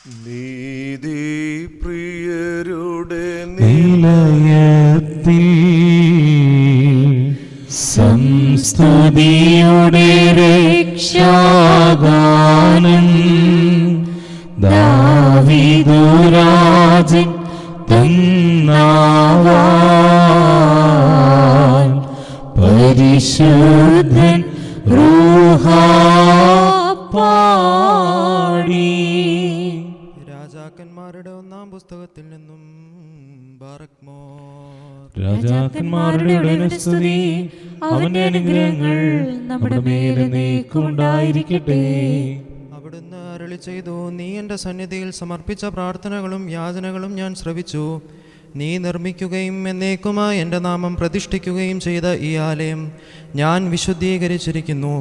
നീതി പ്രിയരുടെ നിലയത്തിൽ സംസ്തുതിയുടെ രക്ഷാഗാനം ദാവീദുരാജൻ തന്നാവാൻ പരിശുദ്ധൻ റൂഹാ പാടി. രാജാക്കന്മാരുടെ ഒന്നാം പുസ്തകത്തിൽ നിന്നും രാജാക്കന്മാരുടെ സ്തുതി, അവന്റെ അനുഗ്രഹങ്ങൾ നമ്മുടെ മേലെ നീക്കുണ്ടായിരിക്കട്ടെ. അവിടുന്ന് അരുളി ചെയ്തു, നീ എൻ്റെ സന്നിധിയിൽ സമർപ്പിച്ച പ്രാർത്ഥനകളും യാചനകളും ഞാൻ ശ്രവിച്ചു. നീ നിർമ്മിക്കുകയും എന്നേക്കുമായി എൻ്റെ നാമം പ്രതിഷ്ഠിക്കുകയും ചെയ്ത ഈ ആലയം ഞാൻ വിശുദ്ധീകരിച്ചിരിക്കുന്നു.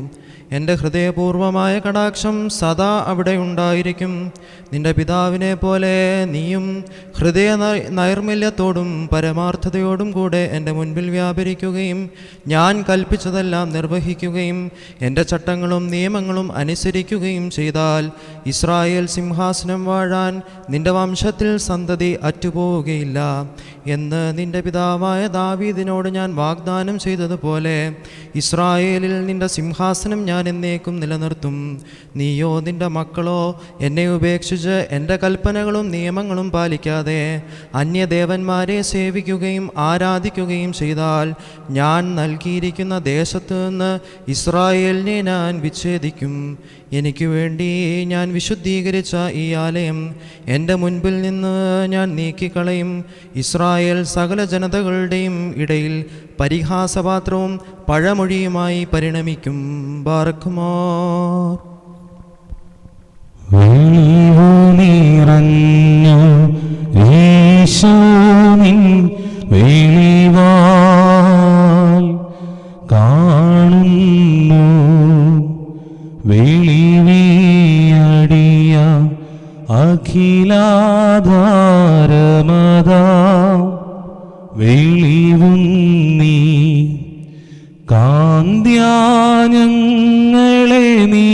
എൻ്റെ ഹൃദയപൂർവമായ കടാക്ഷം സദാ അവിടെ ഉണ്ടായിരിക്കും. നിന്റെ പിതാവിനെ പോലെ നീയും ഹൃദയ നൈർമല്യത്തോടും പരമാർത്ഥതയോടും കൂടെ എൻ്റെ മുൻപിൽ വ്യാപരിക്കുകയും ഞാൻ കൽപ്പിച്ചതെല്ലാം നിർവഹിക്കുകയും എൻ്റെ ചട്ടങ്ങളും നിയമങ്ങളും അനുസരിക്കുകയും ചെയ്താൽ ഇസ്രായേൽ സിംഹാസനം വാഴാൻ നിന്റെ വംശത്തിൽ സന്തതി അറ്റുപോവുകയില്ല എന്ന് നിന്റെ പിതാവായ ദാവീദിനോട് ഞാൻ വാഗ്ദാനം ചെയ്തതുപോലെ ഇസ്രായേലിൽ നിന്റെ സിംഹാസനം ഞാൻ എന്നേക്കും നിലനിർത്തും. നീയോ നിന്റെ മക്കളോ എന്നെ ഉപേക്ഷിച്ച് എൻ്റെ കൽപ്പനകളും നിയമങ്ങളും പാലിക്കാതെ അന്യദേവന്മാരെ സേവിക്കുകയും ആരാധിക്കുകയും ചെയ്താൽ ഞാൻ നൽകിയിരിക്കുന്ന ദേശത്തു നിന്ന് ഇസ്രായേലിനെ ഞാൻ വിച്ഛേദിക്കും. എനിക്ക് വേണ്ടി ഞാൻ വിശുദ്ധീകരിച്ച ഈ ആലയം എൻ്റെ മുൻപിൽ നിന്ന് ഞാൻ നീക്കിക്കളയും. ഇസ്രായേൽ സകല ജനതകളുടെയും ഇടയിൽ പരിഹാസപാത്രവും പഴമൊഴിയുമായി പരിണമിക്കും. ബാറക്കുമോർ. നിറഞ്ഞു യേശുവിൻ വെളിവാൽ കാണുന്നു വെളിവിയടിയ അഖിലാധാരമതാ വെളിവും നീ കാന്ത്യാനങ്ങളെ നീ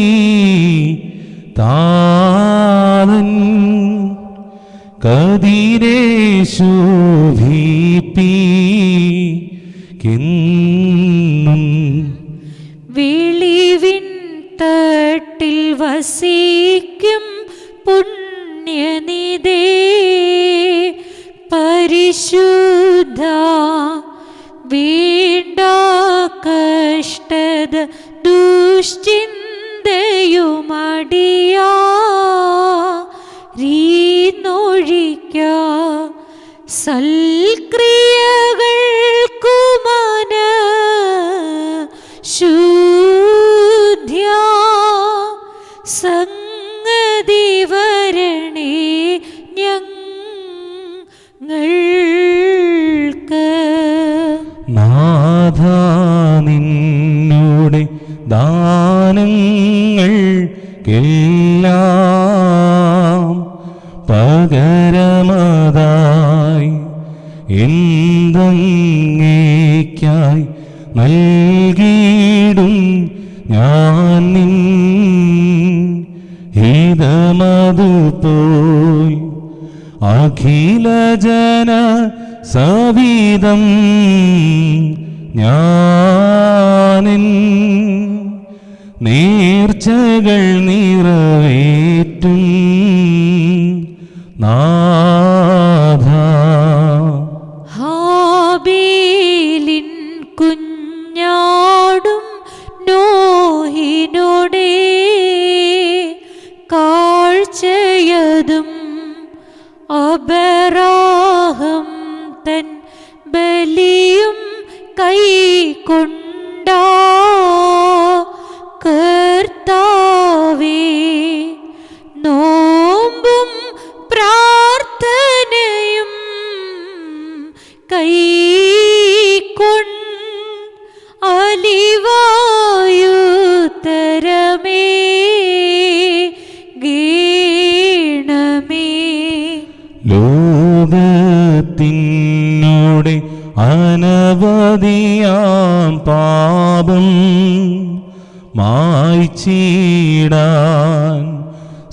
താതൻ കതിരേശോഭിപ്പിക്കും വിളിവിൻ തട്ടിൽ വസിക്കും പുണ്യനിധേ പരിശുദ്ധ വീണ്ട കഷ്ടത ദുശ്ചിന്തയുമടിയാ രീനൊഴിക്ക സൽക്രിയകൾക്കുമന ശുദ്ധ്യ സംഗതി വരണേ ഞങ്ങൾക്ക്. നാഥ നിന്നുടെ ദാനങ്ങൾക്കെല്ലാം പകരമതായി എന്തെങ്ങേക്കായി നൽകിയിടും ഞാൻ നിൻ ഹിതമതു പോയി അഖില ജന സവിധം ഞാനിൻ നേർച്ചകൾ നിറവേറ്റും നാഥ. ഹാബീലിൻ കുഞ്ഞാടും നോഹിനോടേ കാഴ്ചയതും അബരാഹം തൻ ബലിയും കൈക്കൊണ്ടാ കർത്താവേ നോമ്പും പ്രാർത്ഥനയും കൈക്കൊണ്ട് അലിവായുത്തരമേ ഗീണമേ. ലോകത്തിനോടെ അനവധിയാം പാപം മായ്ച്ചിടാൻ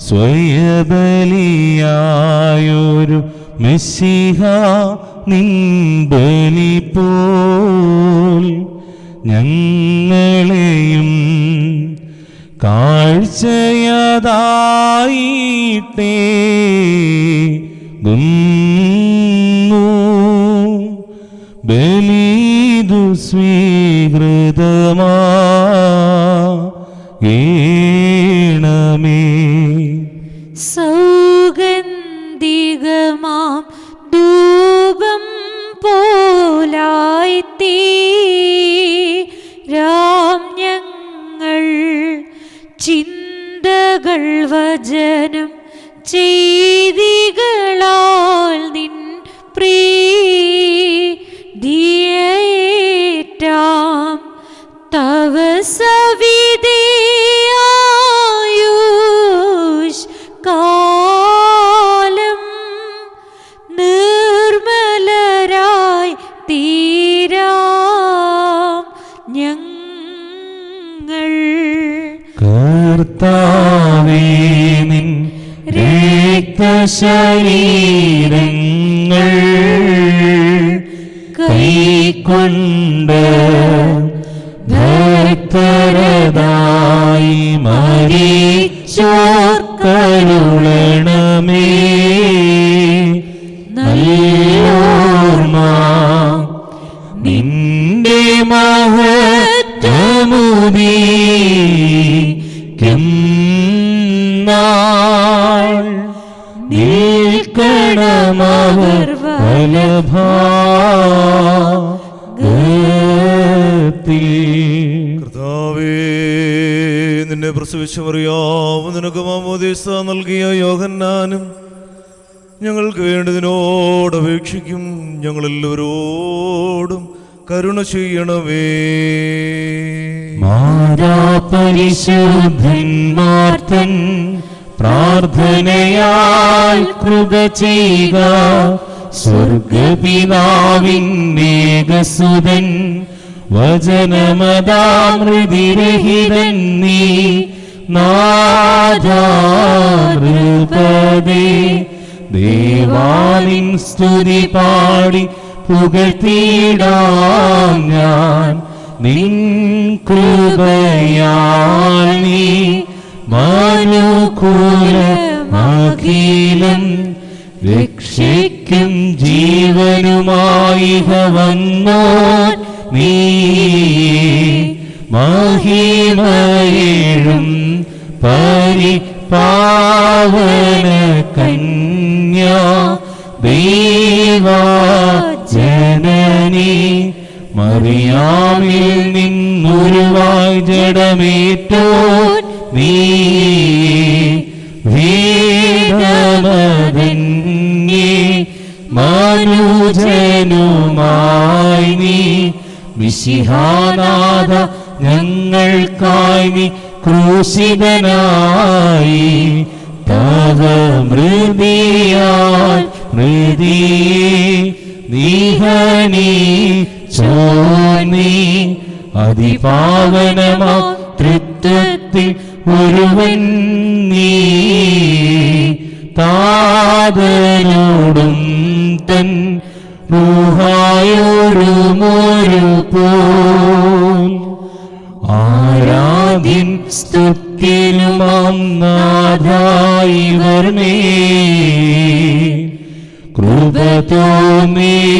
സ്വയബലിയായൊരു മെസ്സിഹ നിൻ ബലി പോൽ ഞങ്ങളെയും കാഴ്ചയതായിട്ടേ ബലിദു സ്വീകൃതമാണമേ. സൗഗന്ധികമാം ധൂപം പോലായിത്തീരാം ഞങ്ങൾ ചിന്തകൾ വചനം ചെയ്തികളാൽ നിൻ പ്രീതിയേറ്റാം തവ സവിധേയായുഷ് കാലം നിർമ്മലരായി തീരാം ഞങ്ങൾ. കർത്താവേ നിൻ രക്തശരീരങ്ങൾ കൈക്കൊണ്ട് ഭക്തരതായി മരിച്ചോർക്കരുളണമേ. നല്ലോർമ്മ നിന്റെ മഹത്വമുദീക്കെന്നാൾ നിൽക്കണമവർ വലഭാഗത്തിൽ. കർത്താവേ, നിന്നെ പ്രസവിച്ച മറിയാവും നിനക്ക് മാമോദീസ നൽകിയ യോഹന്നാനും ഞങ്ങൾക്ക് വേണ്ടതിനോട് അപേക്ഷിക്കും. ഞങ്ങളെല്ലാവരോടും കരുണ ചെയ്യണമേ. മാതാ പരിശുദ്ധന്മാർത്തൻ പ്രാർത്ഥനയാൽ കൃപ ചെയ്യുക. സ്വർഗപിതാവിന്നേകസുതൻ വചനമതാമൃതിരഹിതൻ നീ നാഥാനൃപദേ. ദേവാനിൻ സ്തുതി പാടി പുകഴ്ത്തിയിടാം ഞാൻ നിൻ കൃപയാൽ. നീ മനുകുലമഖിലം രക്ഷയ്ക്കും ജീവനുമായി വന്നോൻ നീ. മഹിമയേഴും പരിപാവന കന്യാ ദൈവജനനി മറിയാമിൽ നിന്നുരുവായി ജഡമേറ്റോൻ നീ. ഭേദമതന്യേ മനുജനുമായി നീ. മിശിഹാനാഥ ഞങ്ങൾക്കായി നീ ക്രൂശിതനായി. തവ മൃതിയാൽ മൃതിയെ നീഹനീച്ചോനീ. അതിപാവനമാ തൃത്വത്തിൽ ഒരുവൻ നീ. താതനോടും തൻ റൂഹായോടുമൊരു പോൽ ആരാധ്യൻ സ്തുത്യനുമാം നാഥായി വർണ്ണേ. കൃപ തോന്നേണമേ.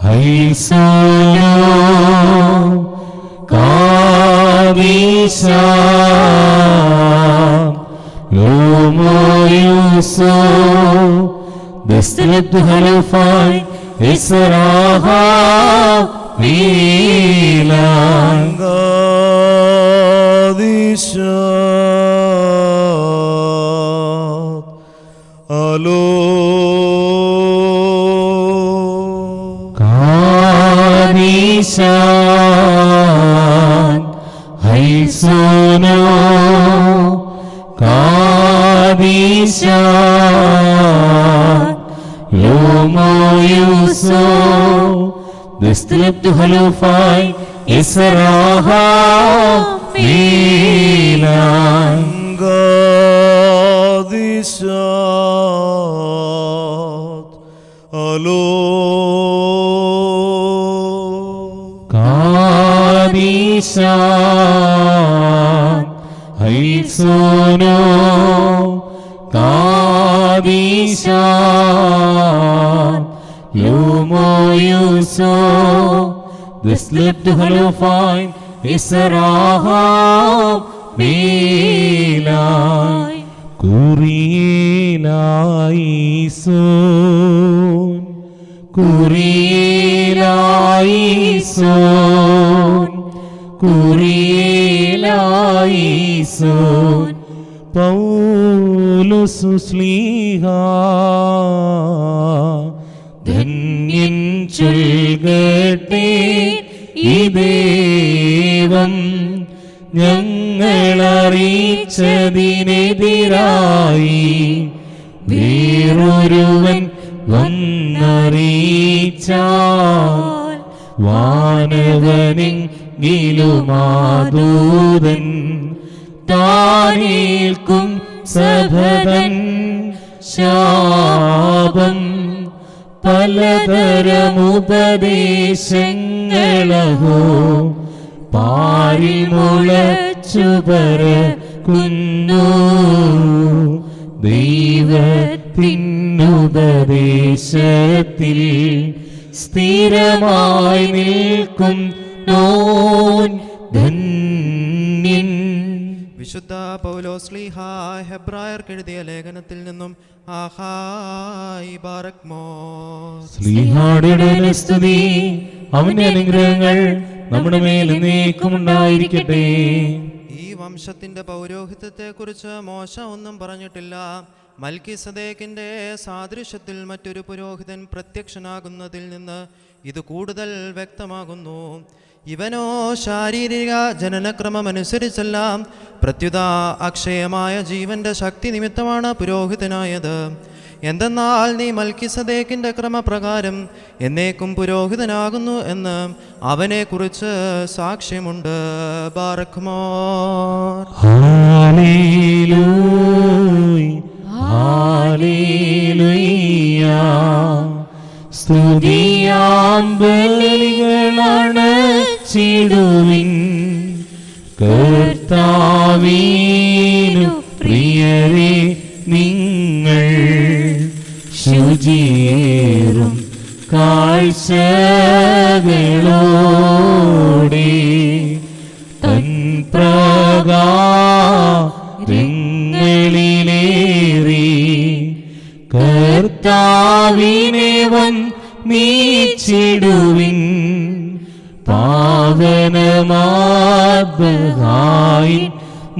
ഹൈസോലോ കാവിശാ ലോമോയുസോ ദസ്തലത്തു ഹലഫായ് ഇസ്രാഹ വീലാൻ. അലോ കാനിശാൻ ഹൈ ഹൈസോനോ കാദീശ ലോമോയുസോ ദസ്തലബ്ദു ഹലോഫായ് ഇസ്രാഹ മീലാൻ ഗാദിശാത് അലോ കാദീശ ഹൈസോനോ കാദീശ ലോമോയുസോ ദസ്ലബ്ദു ഹലോഫായ് ഇസ്രാഹ മീലാൻ കുറിയിലായിസോൻ കുറിയിലായിസോൻ കുറിയിലായിസോൻ പൗലോസു ശ്ലീഹ ധന്യൻ ചൊൽകട്ടെ ഈ ദേവം ഞങ്ങളറിയിച്ചതിനെതിരായി വേറൊരുവൻ വന്നറിയിച്ചാൽ വാനവനെങ്കിലുമാദൂതൻ താനേൽക്കും സഭതൻ ശാപം പലതരമുപദേശങ്ങളഹോ പാരിൽ മുളച്ചു പരക്കുന്നു ദൈവത്തിനുപദേശത്തിൽ സ്ഥിരമായി നിൽക്കും നോൻ ധന്യൻ. വിശുദ്ധ പൗലോസ്ലീഹ ഹെബ്രായർക്ക് എഴുതിയ ലേഖനത്തിൽ നിന്നും ആഹായ് ബാറക്മോ. ശ്ലീഹായുടെ സ്തുതി അവന്റെ അനുഗ്രഹങ്ങൾ നമ്മുടെ മേൽ എന്നേക്കും ഉണ്ടായിരിക്കട്ടെ. ഈ വംശത്തിന്റെ പൗരോഹിത്യത്തെ കുറിച്ച് മോശ ഒന്നും പറഞ്ഞിട്ടില്ല. മൽക്കിസദേക്കിന്റെ സാദൃശ്യത്തിൽ മറ്റൊരു പുരോഹിതൻ പ്രത്യക്ഷനാകുന്നതിൽ നിന്ന് ഇത് കൂടുതൽ വ്യക്തമാകുന്നു. ഇവനോ ശാരീരിക ജനനക്രമമനുസരിച്ചല്ല, പ്രത്യുത അക്ഷയമായ ജീവന്റെ ശക്തി നിമിത്തമാണ് പുരോഹിതനായത്. എന്തെന്നാൽ നീ മൽക്കിസദേക്കിന്റെ ക്രമപ്രകാരം എന്നേക്കും പുരോഹിതനാകുന്നു എന്ന് അവനെക്കുറിച്ച് സാക്ഷ്യമുണ്ട്. ബാറക്മോർ. Hallelujah hallelujah. സ്തുതിയാം ബലികളണച്ചിടുവിൻ കർത്താവിനു പ്രിയരേ നിങ്ങൾ ശുചിയേറും കാഴ്ചകളോടെ തൻ പ്രകാരങ്ങളിലേറി കർത്താവിനെ വന്ദിച്ചിടുവിൻ പാവനമാദ്ബഹായി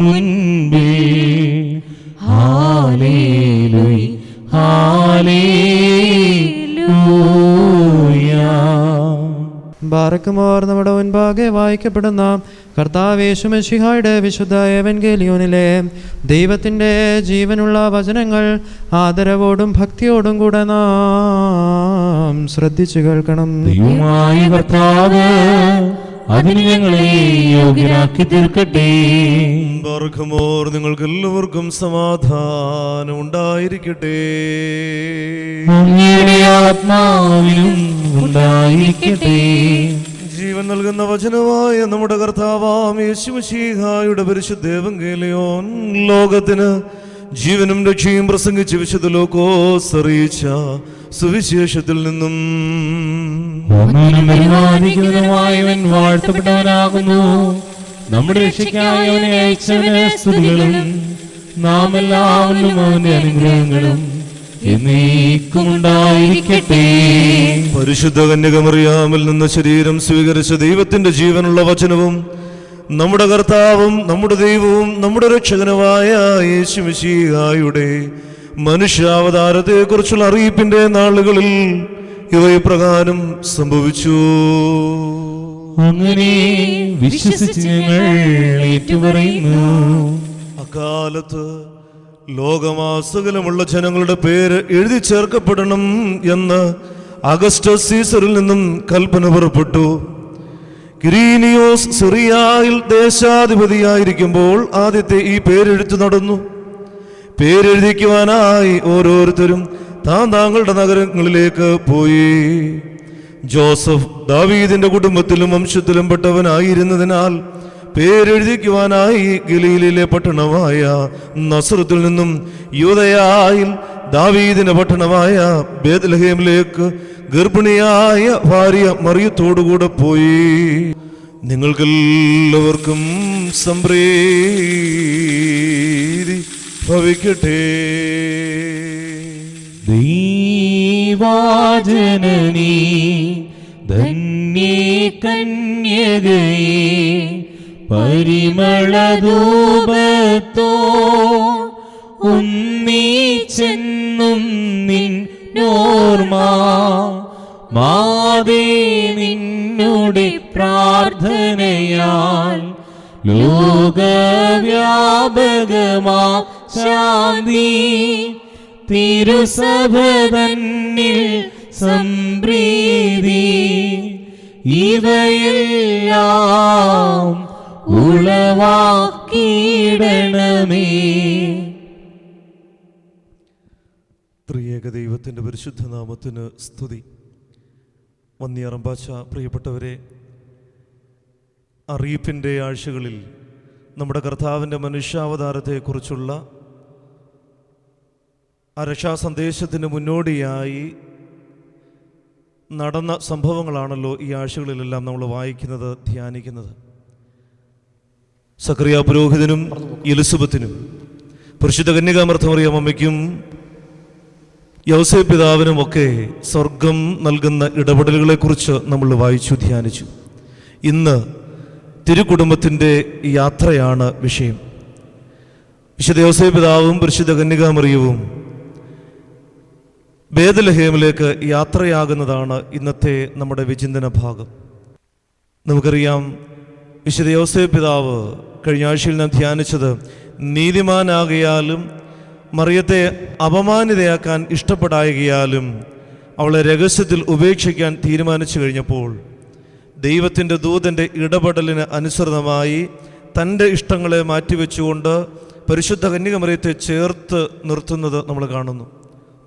മുൻപിൽ. ഹല്ലേലൂയ ഹല്ലേലൂയ. ബാറക്കുമോർ. നമ്മുടെ മുൻപാകെ വായിക്കപ്പെടുന്ന കർത്താവേശുമിശിഹായുടെ വിശുദ്ധ എവൻഗേലിയോനിലെ ദൈവത്തിൻ്റെ ജീവനുള്ള വചനങ്ങൾ ആദരവോടും ഭക്തിയോടും കൂടെ നാം ശ്രദ്ധിച്ചു കേൾക്കണം. ദൈവമായ കർത്താവ് അതിന് ഞങ്ങളെ യോഗ്യരാക്കി തീർക്കട്ടെ. ബാറക്കുമോർ. നിങ്ങൾക്ക് എല്ലാവർക്കും സമാധാനം ഉണ്ടായിരിക്കട്ടെ. അങ്ങയുടെ ആത്മാവിനും ഉണ്ടായിരിക്കട്ടെ. ജീവൻ നൽകുന്ന വചനമായ നമ്മുടെ കർത്താവാം യേശുമിശിഹായുടെ പരിശുദ്ധ എവംഗേലിയോൻ ലോകത്തിന് ജീവനും രക്ഷയും പ്രസംഗിച്ച് വിശുദ്ധ ലോകോസ് അറിയിച്ച സുവിശേഷത്തിൽ നിന്നും പരിപാലിക്കുന്നതുമായവൻ വാഴ്ത്തപ്പെട്ടവനാകുന്നു. നമ്മുടെ രക്ഷയ്ക്കായവനെ അയച്ചവന് സ്തുതികളും നാം എല്ലാവരും അവന്റെ അനുഗ്രഹങ്ങളും എന്നേക്കും ഉണ്ടായിരിക്കട്ടെ. പരിശുദ്ധ കന്യകമറിയാമിൽ നിന്ന് ശരീരം സ്വീകരിച്ച ദൈവത്തിന്റെ ജീവനുള്ള വചനവും നമ്മുടെ കർത്താവും നമ്മുടെ ദൈവവും നമ്മുടെ രക്ഷകനുമായ യേശുമിശിഹായുടെ മനുഷ്യാവതാരത്തെക്കുറിച്ചുള്ള അറിയിപ്പിന്റെ നാളുകളിൽ ഇവ ഇപ്രകാരം സംഭവിച്ചു. അങ്ങനെ വിശ്വസിച്ച് ഞങ്ങൾ ഏറ്റുപറയുന്നു. അക്കാലത്ത് ലോകമാസകലമുള്ള ജനങ്ങളുടെ പേര് എഴുതി ചേർക്കപ്പെടണം എന്ന് അഗസ്റ്റസ് സീസറിൽ നിന്നും കൽപ്പന പുറപ്പെട്ടു. കിരീനിയോസ് സിറിയയിൽ ദേശാധിപതിയായിരിക്കുമ്പോൾ ആദ്യത്തെ ഈ പേരെഴുത്തു നടന്നു. പേരെഴുതിക്കുവാനായി ഓരോരുത്തരും താങ്കളുടെ നഗരങ്ങളിലേക്ക് പോയി. ജോസഫ് ദാവീദിന്റെ കുടുംബത്തിലും വംശത്തിലും പെട്ടവനായിരുന്നതിനാൽ പേരെഴുതിക്കുവാനായി ഗലീലയിലെ പട്ടണമായ നസ്രത്തിൽ നിന്നും യൂദയായിൽ ദാവീദിന്റെ പട്ടണമായ ബേത്ലഹേമിലേക്ക് ഗർഭിണിയായ ഭാര്യ മറിയത്തോടുകൂടെ പോയി. നിങ്ങൾക്കെല്ലാവർക്കും സംപ്രീതി ഭവിക്കട്ടെ. ദൈവജനനീ ധന്യേ കന്യകയേ പരിമളധൂപത്തോ ഒന്നിച്ചെന്നും നിന്നോർമ്മ മാതേ നിന്നുടെ പ്രാർത്ഥനയാൽ ലോകവ്യാപകമാ ശാന്തി തിരുസഭ തന്നിൽ സംപ്രീതി ഇവയെല്ലാം ഉളവാക്കിയിടണമേ. ത്രിയേക ദൈവത്തിൻ്റെ പരിശുദ്ധ നാമത്തിന് സ്തുതി. വന്യറമ്പാച്ച പ്രിയപ്പെട്ടവരെ, അറിയിപ്പിൻ്റെ ആഴ്ചകളിൽ നമ്മുടെ കർത്താവിൻ്റെ മനുഷ്യാവതാരത്തെക്കുറിച്ചുള്ള ആ രക്ഷാസന്ദേശത്തിന് മുന്നോടിയായി നടന്ന സംഭവങ്ങളാണല്ലോ ഈ ആഴ്ചകളിലെല്ലാം നമ്മൾ വായിക്കുന്നത്, ധ്യാനിക്കുന്നത്. സക്കറിയ പുരോഹിതനും എലിസബത്തിനും പരിശുദ്ധ കന്യകാമർത്തമറിയം അമ്മയ്ക്കും യൗസേപ്പ് പിതാവിനുമൊക്കെ സ്വർഗം നൽകുന്ന ഇടപെടലുകളെക്കുറിച്ച് നമ്മൾ വായിച്ചു, ധ്യാനിച്ചു. ഇന്ന് തിരുക്കുടുംബത്തിൻ്റെ യാത്രയാണ് വിഷയം. വിശുദ്ധ യൗസേപ്പ് പിതാവും പരിശുദ്ധ കന്യകാമറിയവും ബേത്ലഹേമിലേക്ക് യാത്രയാകുന്നതാണ് ഇന്നത്തെ നമ്മുടെ വിചിന്തന ഭാഗം. നമുക്കറിയാം, വിശുദ്ധ യൗസേപ്പ് പിതാവ് കഴിഞ്ഞ ആഴ്ചയിൽ നാം ധ്യാനിച്ചത് നീതിമാനാകയാലും മറിയത്തെ അപമാനിതയാക്കാൻ ഇഷ്ടപ്പെടായകയാലും അവളെ രഹസ്യത്തിൽ ഉപേക്ഷിക്കാൻ തീരുമാനിച്ചു കഴിഞ്ഞപ്പോൾ ദൈവത്തിൻ്റെ ദൂതൻ്റെ ഇടപെടലിന് അനുസൃതമായി തൻ്റെ ഇഷ്ടങ്ങളെ മാറ്റിവെച്ചുകൊണ്ട് പരിശുദ്ധ കന്യകമറിയത്തെ ചേർത്ത് നിർത്തുന്നത് നമ്മൾ കാണുന്നു.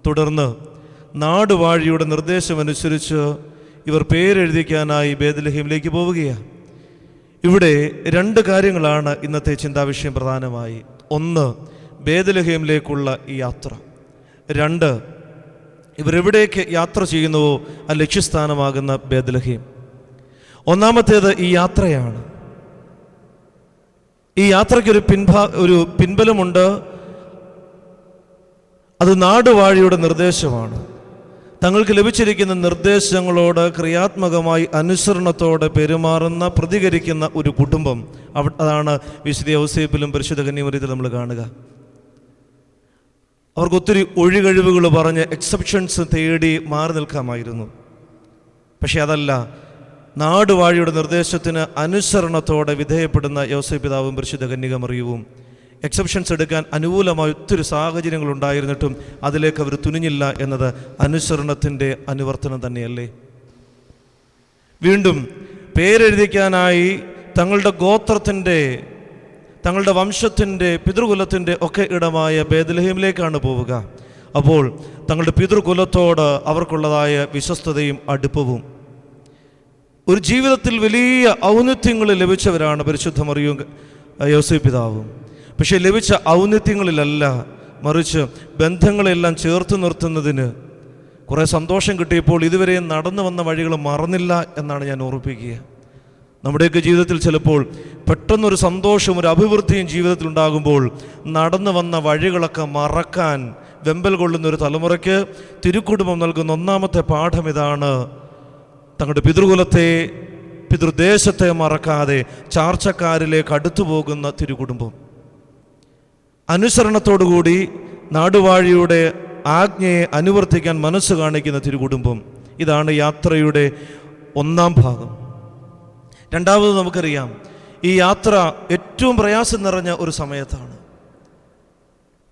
തുടർന്ന് നാടുവാഴിയുടെ നിർദ്ദേശമനുസരിച്ച് ഇവർ പേരെഴുതിക്കാനായി ബേത്ലഹേമിലേക്ക് പോവുകയാണ്. ഇവിടെ രണ്ട് കാര്യങ്ങളാണ് ഇന്നത്തെ ചിന്താവിഷയം പ്രധാനമായി. ഒന്ന്, ബേത്ലഹേമിലേക്കുള്ള ഈ യാത്ര. രണ്ട്, ഇവരെവിടേക്ക് യാത്ര ചെയ്യുന്നുവോ ആ ലക്ഷ്യസ്ഥാനമാകുന്ന ബേത്ലഹേം. ഒന്നാമത്തേത് ഈ യാത്രയാണ്. ഈ യാത്രയ്ക്കൊരു പിൻബലമുണ്ട്. അത് നാടുവാഴിയുടെ നിർദ്ദേശമാണ്. തങ്ങൾക്ക് ലഭിച്ചിരിക്കുന്ന നിർദ്ദേശങ്ങളോട് ക്രിയാത്മകമായി അനുസരണത്തോടെ പെരുമാറുന്ന, പ്രതികരിക്കുന്ന ഒരു കുടുംബം. അതാണ് വിശുദ്ധ യൗസേപ്പിലും പരിശുദ്ധ കന്യകമറിയത്തിലും നമ്മൾ കാണുക. അവർക്ക് ഒത്തിരി ഒഴികഴിവുകൾ പറഞ്ഞ് എക്സെപ്ഷൻസ് തേടി മാറി നിൽക്കാമായിരുന്നു. പക്ഷെ അതല്ല, നാടുവാഴിയുടെ നിർദ്ദേശത്തിന് അനുസരണത്തോടെ വിധേയപ്പെടുന്ന യൗസേപ്പ് പിതാവും പരിശുദ്ധ കന്യകമറിയവും എക്സെപ്ഷൻസ് എടുക്കാൻ അനുകൂലമായ ഒത്തിരി സാഹചര്യങ്ങളുണ്ടായിരുന്നിട്ടും അതിലേക്ക് അവർ തുനിഞ്ഞില്ല എന്നത് അനുസരണത്തിൻ്റെ അനുവർത്തനം തന്നെയല്ലേ? വീണ്ടും പേരെഴുതിക്കാനായി തങ്ങളുടെ ഗോത്രത്തിൻ്റെ, തങ്ങളുടെ വംശത്തിൻ്റെ, പിതൃകുലത്തിൻ്റെ ഒക്കെ ഇടമായ ബേത്ലഹേമിലേക്കാണ് പോവുക. അപ്പോൾ തങ്ങളുടെ പിതൃകുലത്തോട് അവർക്കുള്ളതായ വിശ്വസ്തതയും അടുപ്പവും, ഒരു ജീവിതത്തിൽ വലിയ ഔന്നത്യങ്ങൾ ലഭിച്ചവരാണ് പരിശുദ്ധ മറിയവും യൗസേപ്പ് പിതാവും. പക്ഷേ ലഭിച്ച ഔന്നത്യങ്ങളിലല്ല, മറിച്ച് ബന്ധങ്ങളെല്ലാം ചേർത്ത് നിർത്തുന്നതിന് കുറേ സന്തോഷം കിട്ടിയപ്പോൾ ഇതുവരെ നടന്നു വന്ന വഴികൾ മറന്നില്ല എന്നാണ് ഞാൻ ഓർപ്പിക്കുക. നമ്മുടെയൊക്കെ ജീവിതത്തിൽ ചിലപ്പോൾ പെട്ടെന്നൊരു സന്തോഷവും ഒരു അഭിവൃദ്ധിയും ജീവിതത്തിൽ ഉണ്ടാകുമ്പോൾ നടന്നു വന്ന വഴികളൊക്കെ മറക്കാൻ വെമ്പൽ കൊള്ളുന്ന ഒരു തലമുറയ്ക്ക് തിരുക്കുടുംബം നൽകുന്ന ഒന്നാമത്തെ പാഠം ഇതാണ്. തങ്ങളുടെ പിതൃകുലത്തെ, പിതൃദേശത്തെ മറക്കാതെ ചാർച്ചക്കാരിലേക്ക് അടുത്തു പോകുന്ന തിരുകുടുംബം. അനുസരണത്തോടുകൂടി നാടുവാഴിയുടെ ആജ്ഞയെ അനുവർത്തിക്കാൻ മനസ്സ് കാണിക്കുന്ന തിരുകുടുംബം. ഇതാണ് യാത്രയുടെ ഒന്നാം ഭാഗം. രണ്ടാമത് നമുക്കറിയാം, ഈ യാത്ര ഏറ്റവും പ്രയാസം നിറഞ്ഞ ഒരു സമയത്താണ്.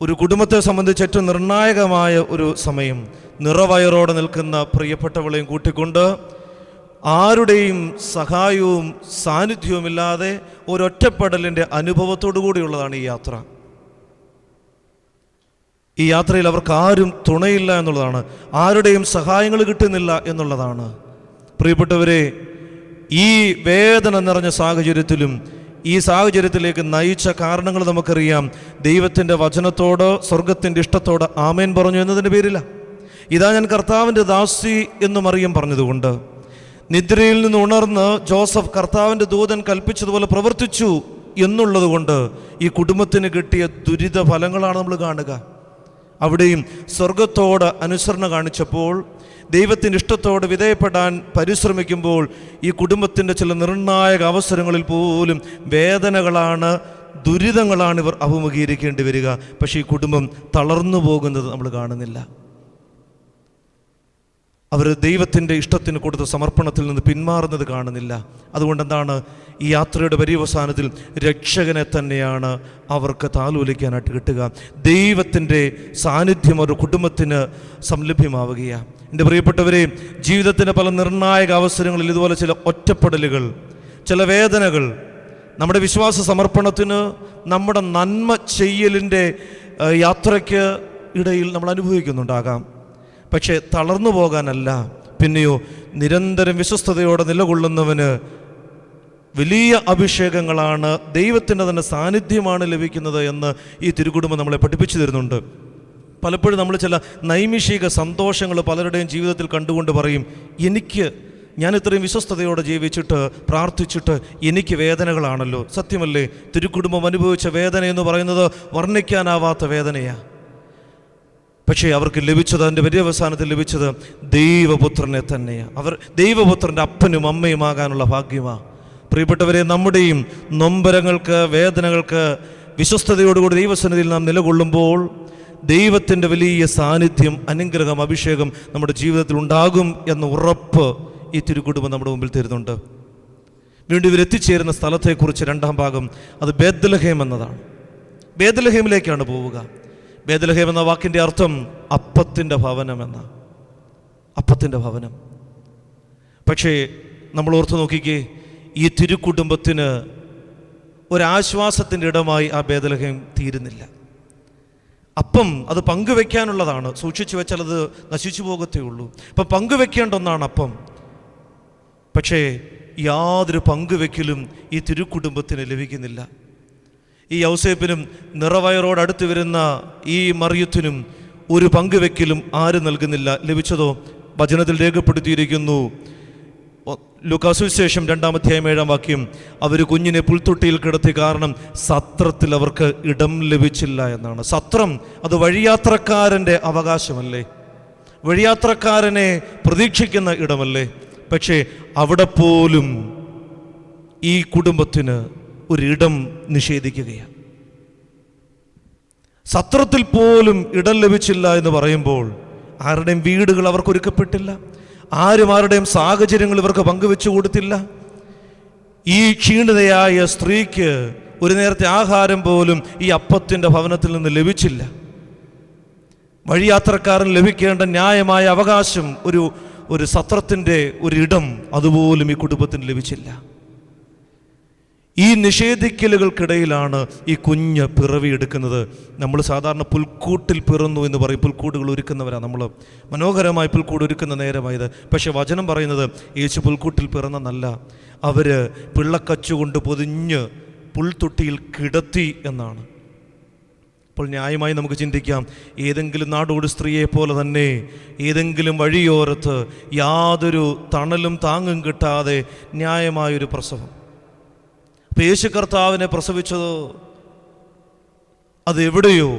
ഒരു കുടുംബത്തെ സംബന്ധിച്ച് ഏറ്റവും നിർണായകമായ ഒരു സമയം. നിറവയറോടെ നിൽക്കുന്ന പ്രിയപ്പെട്ടവളെയും കൂട്ടിക്കൊണ്ട് ആരുടെയും സഹായവും സാന്നിധ്യവുമില്ലാതെ ഒരൊറ്റപ്പെടലിൻ്റെ അനുഭവത്തോടു കൂടിയുള്ളതാണ് ഈ യാത്ര. ഈ യാത്രയിൽ അവർക്ക് ആരും തുണയില്ല എന്നുള്ളതാണ്, ആരുടെയും സഹായങ്ങൾ കിട്ടുന്നില്ല എന്നുള്ളതാണ്. പ്രിയപ്പെട്ടവരെ, ഈ വേദന നിറഞ്ഞ സാഹചര്യത്തിലും ഈ സാഹചര്യത്തിലേക്ക് നയിച്ച കാരണങ്ങൾ നമുക്കറിയാം. ദൈവത്തിൻ്റെ വചനത്തോട്, സ്വർഗത്തിൻ്റെ ഇഷ്ടത്തോട് ആമേൻ പറഞ്ഞു എന്നതിൻ്റെ പേരില്ല. ഇതാ ഞാൻ കർത്താവിൻ്റെ ദാസി എന്ന് മറിയം പറഞ്ഞതുകൊണ്ട്, നിദ്രയിൽ നിന്ന് ഉണർന്ന് ജോസഫ് കർത്താവിൻ്റെ ദൂതൻ കൽപ്പിച്ചതുപോലെ പ്രവർത്തിച്ചു എന്നുള്ളത് കൊണ്ട് ഈ കുടുംബത്തിന് കിട്ടിയ ദുരിത ഫലങ്ങളാണ് നമ്മൾ കാണുക. അവിടെയും സ്വർഗത്തോട് അനുസരണ കാണിച്ചപ്പോൾ, ദൈവത്തിൻ്റെ ഇഷ്ടത്തോട് വിധേയപ്പെടാൻ പരിശ്രമിക്കുമ്പോൾ ഈ കുടുംബത്തിൻ്റെ ചില നിർണായക അവസരങ്ങളിൽ പോലും വേദനകളാണ്, ദുരിതങ്ങളാണ് ഇവർ അഭിമുഖീകരിക്കേണ്ടി വരിക. പക്ഷേ ഈ കുടുംബം തളർന്നു പോകുന്നത് നമ്മൾ കാണുന്നില്ല. അവർ ദൈവത്തിൻ്റെ ഇഷ്ടത്തിന് കൊടുത്ത സമർപ്പണത്തിൽ നിന്ന് പിന്മാറുന്നത് കാണുന്നില്ല. അതുകൊണ്ട് എന്താണ്, ഈ യാത്രയുടെ പര്യവസാനത്തിൽ രക്ഷകനെ തന്നെയാണ് അവർക്ക് താലോലിക്കാനായിട്ട് കിട്ടുക. ദൈവത്തിൻ്റെ സാന്നിധ്യം അവരുടെ കുടുംബത്തിന് സംലഭ്യമാവുകയാണ്. എൻ്റെ പ്രിയപ്പെട്ടവരെ, ജീവിതത്തിൻ്റെ പല നിർണായക അവസരങ്ങളിൽ ഇതുപോലെ ചില ഒറ്റപ്പെടലുകൾ, ചില വേദനകൾ നമ്മുടെ വിശ്വാസ സമർപ്പണത്തിന്, നമ്മുടെ നന്മ ചെയ്യലിൻ്റെ യാത്രയ്ക്ക് ഇടയിൽ നമ്മൾ അനുഭവിക്കുന്നുണ്ടാകാം. പക്ഷേ തളർന്നു പോകാനല്ല, പിന്നെയോ നിരന്തരം വിശ്വസ്തയോടെ നിലകൊള്ളുന്നവന് വലിയ അഭിഷേകങ്ങളാണ്, ദൈവത്തിൻ്റെ തന്നെ സാന്നിധ്യമാണ് ലഭിക്കുന്നത് എന്ന് ഈ തിരുക്കുടുംബം നമ്മളെ പഠിപ്പിച്ചു തരുന്നുണ്ട്. പലപ്പോഴും നമ്മൾ ചില നൈമിഷിക സന്തോഷങ്ങൾ പലരുടെയും ജീവിതത്തിൽ കണ്ടുകൊണ്ട് പറയും, ഞാൻ ഇത്രയും വിശ്വസ്തയോടെ ജീവിച്ചിട്ട് പ്രാർത്ഥിച്ചിട്ട് എനിക്ക് വേദനകളാണല്ലോ. സത്യമല്ലേ? തിരുക്കുടുംബം അനുഭവിച്ച വേദന എന്ന് പറയുന്നത് വർണ്ണിക്കാനാവാത്ത വേദനയാണ്. പക്ഷേ അവർക്ക് ലഭിച്ചത്, അതിൻ്റെ പര്യവസാനത്തിൽ ലഭിച്ചത് ദൈവപുത്രനെ തന്നെയാണ്. അവർ ദൈവപുത്രൻ്റെ അപ്പനും അമ്മയുമാകാനുള്ള ഭാഗ്യമാണ്. പ്രിയപ്പെട്ടവരെ, നമ്മുടെയും നൊമ്പരങ്ങൾക്ക്, വേദനകൾക്ക് വിശ്വസ്തയോടുകൂടി ദൈവസന്നിധിയിൽ നാം നിലകൊള്ളുമ്പോൾ ദൈവത്തിൻ്റെ വലിയ സാന്നിധ്യം, അനുഗ്രഹം, അഭിഷേകം നമ്മുടെ ജീവിതത്തിൽ ഉണ്ടാകും എന്ന ഉറപ്പ് ഈ തിരുക്കുടുംബം നമ്മുടെ മുമ്പിൽ തരുന്നുണ്ട്. വീണ്ടും ഇവരെത്തിച്ചേരുന്ന സ്ഥലത്തെക്കുറിച്ച് രണ്ടാം ഭാഗം, അത് ബേത്ലഹേം എന്നതാണ്. ബേത്ലഹേമിലേക്കാണ് പോവുക. ബേത്ലഹേം എന്ന വാക്കിൻ്റെ അർത്ഥം അപ്പത്തിൻ്റെ ഭവനം എന്ന, അപ്പത്തിൻ്റെ ഭവനം. പക്ഷേ നമ്മൾ ഓർത്ത് നോക്കിക്കേ, ഈ തിരുക്കുടുംബത്തിന് ഒരാശ്വാസത്തിൻ്റെ ഇടമായി ആ ബേത്ലഹേം തീരുന്നില്ല. അപ്പം അത് പങ്കുവെക്കാനുള്ളതാണ്, സൂക്ഷിച്ചു വെച്ചാൽ അത് നശിച്ചു പോകത്തേ ഉള്ളൂ. അപ്പം പങ്കുവെക്കേണ്ട ഒന്നാണ് അപ്പം. പക്ഷേ യാതൊരു പങ്കുവെക്കലും ഈ തിരുക്കുടുംബത്തിന് ലഭിക്കുന്നില്ല. ഈ യൗസേപ്പിനും നിറവയറോടടുത്ത് വരുന്ന ഈ മറിയത്തിനും ഒരു പങ്കുവെക്കലും ആരും നൽകുന്നില്ല. ലഭിച്ചതോ വചനത്തിൽ രേഖപ്പെടുത്തിയിരിക്കുന്നു. ലൂക്കാ സുവിശേഷം 2-ാം അധ്യായം 7-ാം വാക്യം, അവർ കുഞ്ഞിനെ പുൽത്തൊട്ടിയിൽ കിടത്തി, കാരണം സത്രത്തിൽ അവർക്ക് ഇടം ലഭിച്ചില്ല എന്നാണ്. സത്രം അത് വഴിയാത്രക്കാരൻ്റെ അവകാശമല്ലേ, വഴിയാത്രക്കാരനെ പ്രതീക്ഷിക്കുന്ന ഇടമല്ലേ? പക്ഷേ അവിടെ പോലും ഈ കുടുംബത്തിന് ഒരിടം നിഷേധിക്കുകയാണ്. സത്രത്തിൽ പോലും ഇടം ലഭിച്ചില്ല എന്ന് പറയുമ്പോൾ ആരുടെയും വീടുകൾ അവർക്ക് ഒരുക്കപ്പെട്ടില്ല, ആരുടെയും സാഹചര്യങ്ങൾ ഇവർക്ക് പങ്കുവെച്ചു കൊടുത്തില്ല. ഈ ക്ഷീണിതയായ സ്ത്രീക്ക് ഒരു നേരത്തെ ആഹാരം പോലും ഈ അപ്പത്തിൻ്റെ ഭവനത്തിൽ നിന്ന് ലഭിച്ചില്ല. വഴിയാത്രക്കാരൻ ലഭിക്കേണ്ട ന്യായമായ അവകാശം, ഒരു സത്രത്തിൻ്റെ ഒരിടം, അതുപോലും ഈ കുടുംബത്തിന് ലഭിച്ചില്ല. ഈ നിഷേധിക്കലുകൾക്കിടയിലാണ് ഈ കുഞ്ഞ് പിറവിയെടുക്കുന്നത്. നമ്മൾ സാധാരണ പുൽക്കൂട്ടിൽ പിറന്നു എന്ന് പറയും. പുൽക്കൂടുകൾ ഒരുക്കുന്നവരാണ് നമ്മൾ, മനോഹരമായി പുൽക്കൂട് ഒരുക്കുന്ന നേരമായത്. പക്ഷെ വചനം പറയുന്നത് യേശു പുൽക്കൂട്ടിൽ പിറന്നെന്നല്ല, അവർ പിള്ളക്കച്ചുകൊണ്ട് പൊതിഞ്ഞ് പുൽത്തൊട്ടിയിൽ കിടത്തി എന്നാണ്. അപ്പോൾ ന്യായമായി നമുക്ക് ചിന്തിക്കാം, ഏതെങ്കിലും നാടോടി സ്ത്രീയെ പോലെ തന്നെ ഏതെങ്കിലും വഴിയോരത്ത് യാതൊരു തണലും താങ്ങും കിട്ടാതെ ന്യായമായൊരു പ്രസവം. അപ്പോൾ യേശു കർത്താവിനെ പ്രസവിച്ചതോ അതെവിടെയോ,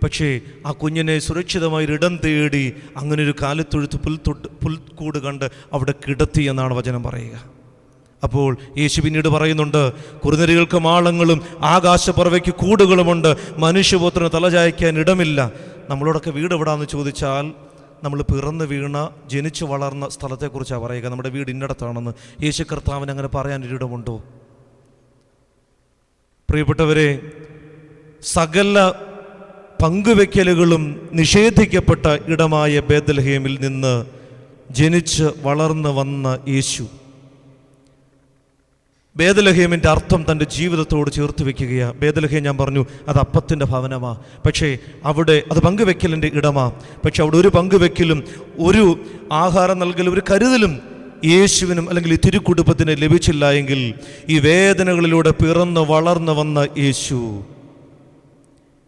പക്ഷേ ആ കുഞ്ഞിനെ സുരക്ഷിതമായി ഇടം തേടി അങ്ങനെ ഒരു കാലത്തൊഴുത്ത് പുൽക്കൂട് കണ്ട് അവിടെ കിടത്തി എന്നാണ് വചനം പറയുക. അപ്പോൾ യേശു പിന്നീട് പറയുന്നുണ്ട്, കുറുനരികൾക്ക് മാളങ്ങളും ആകാശപ്പറവയ്ക്ക് കൂടുകളുമുണ്ട്, മനുഷ്യപുത്രന് തലചായ്ക്കാൻ ഇടമില്ല. നമ്മളോടൊക്കെ വീട് എവിടാന്ന് ചോദിച്ചാൽ നമ്മൾ പിറന്ന് വീണ ജനിച്ചു വളർന്ന സ്ഥലത്തെക്കുറിച്ചാണ് പറയുക. നമ്മുടെ വീട് ഇന്നടത്താണെന്ന് യേശു കർത്താവിന് അങ്ങനെ പറയാനൊരിടമുണ്ടോ? പ്രിയപ്പെട്ടവരെ, സകല പങ്കുവെക്കലുകളും നിഷേധിക്കപ്പെട്ട ഇടമായ ബേത്ലഹേമിൽ നിന്ന് ജനിച്ച് വളർന്നു വന്ന യേശു ബേത്ലഹേമിൻ്റെ അർത്ഥം തൻ്റെ ജീവിതത്തോട് ചേർത്ത് വെക്കുകയാണ്. ബേത്ലഹേം ഞാൻ പറഞ്ഞു അത് അപ്പത്തിൻ്റെ ഭവനമാണ്, പക്ഷേ അവിടെ അത് പങ്കുവെക്കലിൻ്റെ ഇടമാണ്. പക്ഷെ അവിടെ ഒരു പങ്കുവെക്കലും ഒരു ആഹാരം നൽകലും ഒരു കരുതലും യേശുവിനും അല്ലെങ്കിൽ ഈ തിരുക്കുടുംബത്തിന് ലഭിച്ചില്ല എങ്കിൽ ഈ വേദനകളിലൂടെ പിറന്ന് വളർന്നു വന്ന യേശു